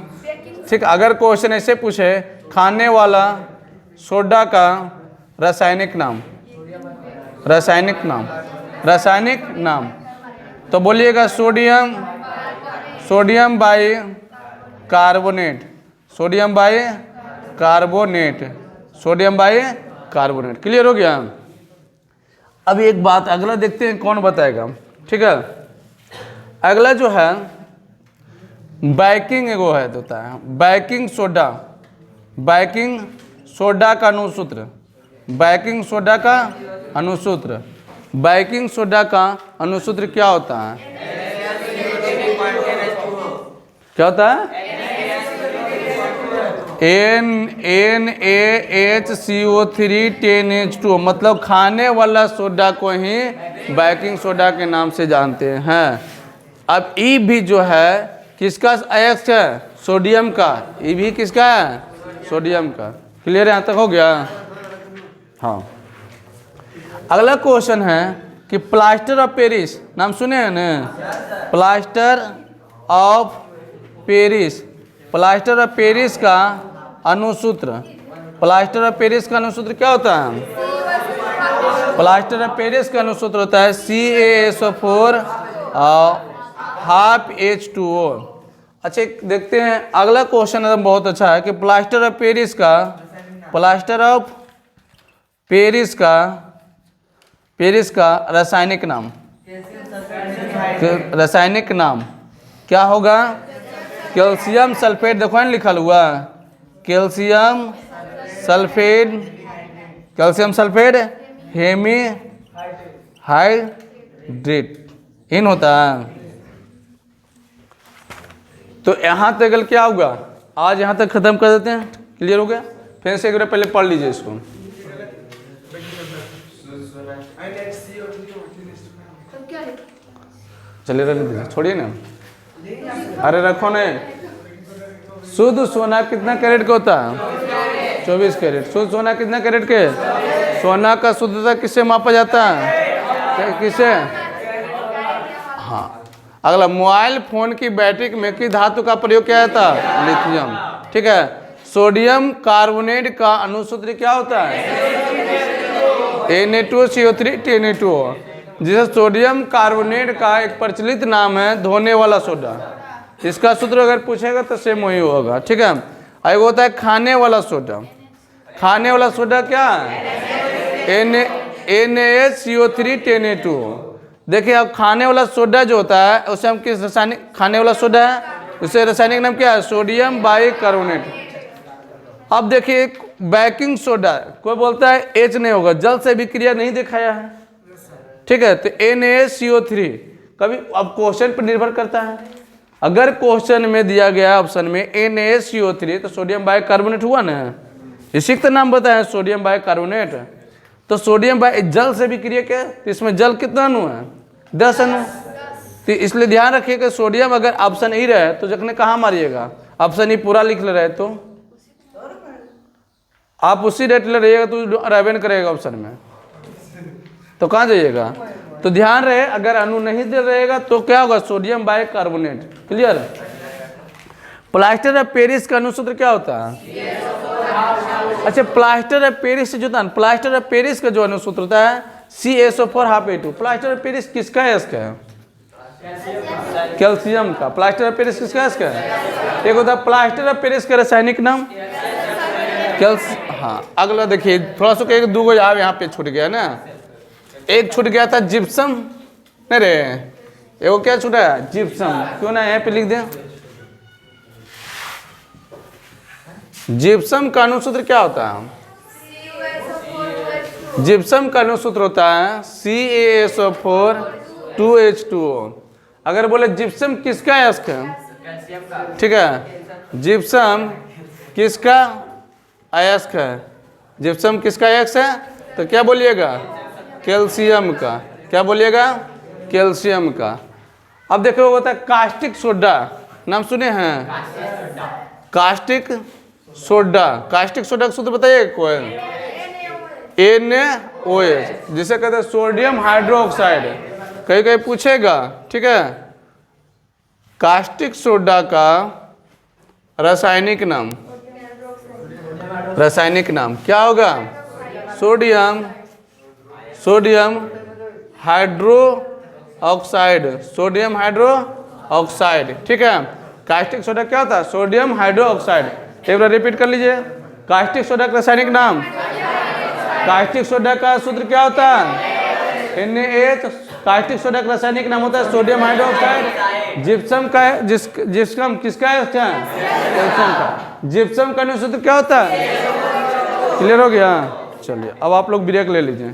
ठीक। अगर क्वेश्चन ऐसे पूछे खाने वाला सोडा का रासायनिक नाम, रासायनिक नाम, रासायनिक नाम, तो बोलिएगा sodium, sodium by carbonate, sodium by carbonate, sodium by carbonate. Clear हो गया। अभी एक बात अगला देखते हैं कौन बताएगा, ठीक है। अगला जो है बेकिंग एगो है, होता है बेकिंग सोडा। बेकिंग सोडा का अनुसूत्र, बेकिंग सोडा का अनुसूत्र, बेकिंग सोडा का अनुसूत्र क्या होता है, क्या होता है, NaHCO3 10H2। मतलब खाने वाला सोडा को ही बेकिंग सोडा के नाम से जानते हैं। अब ई भी जो है किसका अयस्क है, सोडियम का। ई भी किसका है, सोडियम का। क्लियर यहाँ तक हो गया। हाँ, अगला क्वेश्चन है कि प्लास्टर ऑफ पेरिस नाम सुने हैं ना, plaster of Paris, plaster of Paris का अनुसूत्र, प्लास्टर ऑफ पेरिस का अनुसूत्र क्या होता है, प्लास्टर ऑफ पेरिस का अनुसूत्र होता है CaSO4 हाफ H2O। अच्छा देखते हैं अगला क्वेश्चन बहुत अच्छा है कि प्लास्टर ऑफ पेरिस का, प्लास्टर ऑफ पेरिस का, पेरिस का रासायनिक नाम, रासायनिक नाम क्या होगा, कैल्शियम सल्फेट। देखो ना लिखा हुआ calcium sulphate, calcium sulphate hemihydrate इन होता है। तो यहाँ तक क्या होगा, आज यहाँ तक खत्म कर देते हैं। क्लियर हो गया। फिर से एक बार पहले पढ़ लीजिए इसको। चलिए रख दीजिए, छोड़िए ना, अरे रखो ना। शुद्ध सोना कितना कैरेट का होता है, 24 कैरेट। शुद्ध सोना कितना कैरेट के, सोना का शुद्धता किससे मापा जाता है, किससे। हाँ, अगला मोबाइल फोन की बैटरी में किस धातु का प्रयोग किया जाता है, लिथियम। ठीक है। सोडियम कार्बोनेट का अनुसूत्र क्या होता है, Na2CO3 10H2O, जिसे सोडियम कार्बोनेट का एक प्रचलित नाम है धोने वाला सोडा। इसका सूत्र अगर पूछेगा तो सेम वही होगा। ठीक है। एक होता है खाने वाला सोडा। खाने वाला सोडा क्या है, NaHCO3 10H2O। देखिए अब खाने वाला सोडा जो होता है उसे हम किस रासायनिक, खाने वाला सोडा है उसे रासायनिक नाम क्या है, सोडियम बाइकार्बोनेट। अब देखिए बेकिंग सोडा, कोई बोलता है H नहीं होगा, जल से भी क्रिया नहीं दिखाया है। ठीक है। तो NaCO3 कभी, अब क्वेश्चन पर निर्भर करता है। अगर क्वेश्चन में दिया गया ऑप्शन में NaCO3 तो सोडियम बाइकार्बोनेट हुआ ना, इसी का नाम बताया सोडियम बाइकार्बोनेट। तो सोडियम बाइ जल से भी क्रिया क्या, तो इसमें जल कितना अणु है, 10 अणु। तो इसलिए ध्यान रखिएगा सोडियम अगर ऑप्शन ई रहे तो जखने कहाँ मारिएगा, ऑप्शन ई पूरा लिख ले रहे तो आप उसी रेट ले रहिएगा तो रहबे न करेगा ऑप्शन में, तो कहाँ जाइएगा। तो ध्यान रहे अगर अणु नहीं दे रहेगा तो क्या होगा, sodium bicarbonate. Clear. Plaster of Paris का अनुसूत्र क्या होता है, अच्छा प्लास्टर ऑफ पेरिस से जो था, प्लास्टर ऑफ पेरिस का जो अनुसूत्र होता है CaSO4 half H2। Plaster of Paris किसका है, इसका है कैल्शियम का। प्लास्टर ऑफ पेरिस किसका है, इसका है। एक होता है प्लास्टर ऑफ पेरिस का रासायनिक नाम कैल्शियम। हाँ, अगला देखिए थोड़ा सा एक दो गो यहाँ पे छूट गया ना। एक छूट गया था जिप्सम, नहीं रे, ये वो क्या छूटा है, जिप्सम, क्यों ना यहाँ पे लिख दें। जिप्सम का अनुसूत्र क्या होता है? जिप्सम का अनुसूत्र होता है CaSO4 2H2O। अगर बोले जिप्सम किसका अयस्क है, ठीक है, जिप्सम किसका अयस्क है, जिप्सम किसका अयस्क है, तो क्या बोलिएगा, कैल्शियम का। क्या बोलिएगा, कैल्शियम का। अब देखो वो होता है कास्टिक सोडा, नाम सुने हैं, कास्टिक सोडा। कास्टिक सोडा का सूत्र बताइए कोई, NaOH, जिसे कहते हैं सोडियम हाइड्रोक्साइड, कहीं कहीं पूछेगा, ठीक है। कास्टिक सोडा का रासायनिक नाम, रासायनिक नाम क्या होगा, sodium hydro oxide, sodium hydro oxide, ठीक है। कास्टिक सोडा क्या होता है, सोडियम हाइड्रो ऑक्साइड। एक बार रिपीट कर लीजिए, कास्टिक सोडा का रासायनिक नाम, कास्टिक सोडा का सूत्र क्या होता है, NaH। कास्टिक सोडा का रासायनिक नाम होता है सोडियम हाइड्रो ऑक्साइड। जिप्सम का जिप्सम किसका है, कैल्शियम का। जिप्सम का सूत्र क्या होता है, क्लियर हो गया। चलिए अब आप लोग ब्रेक ले लीजिए।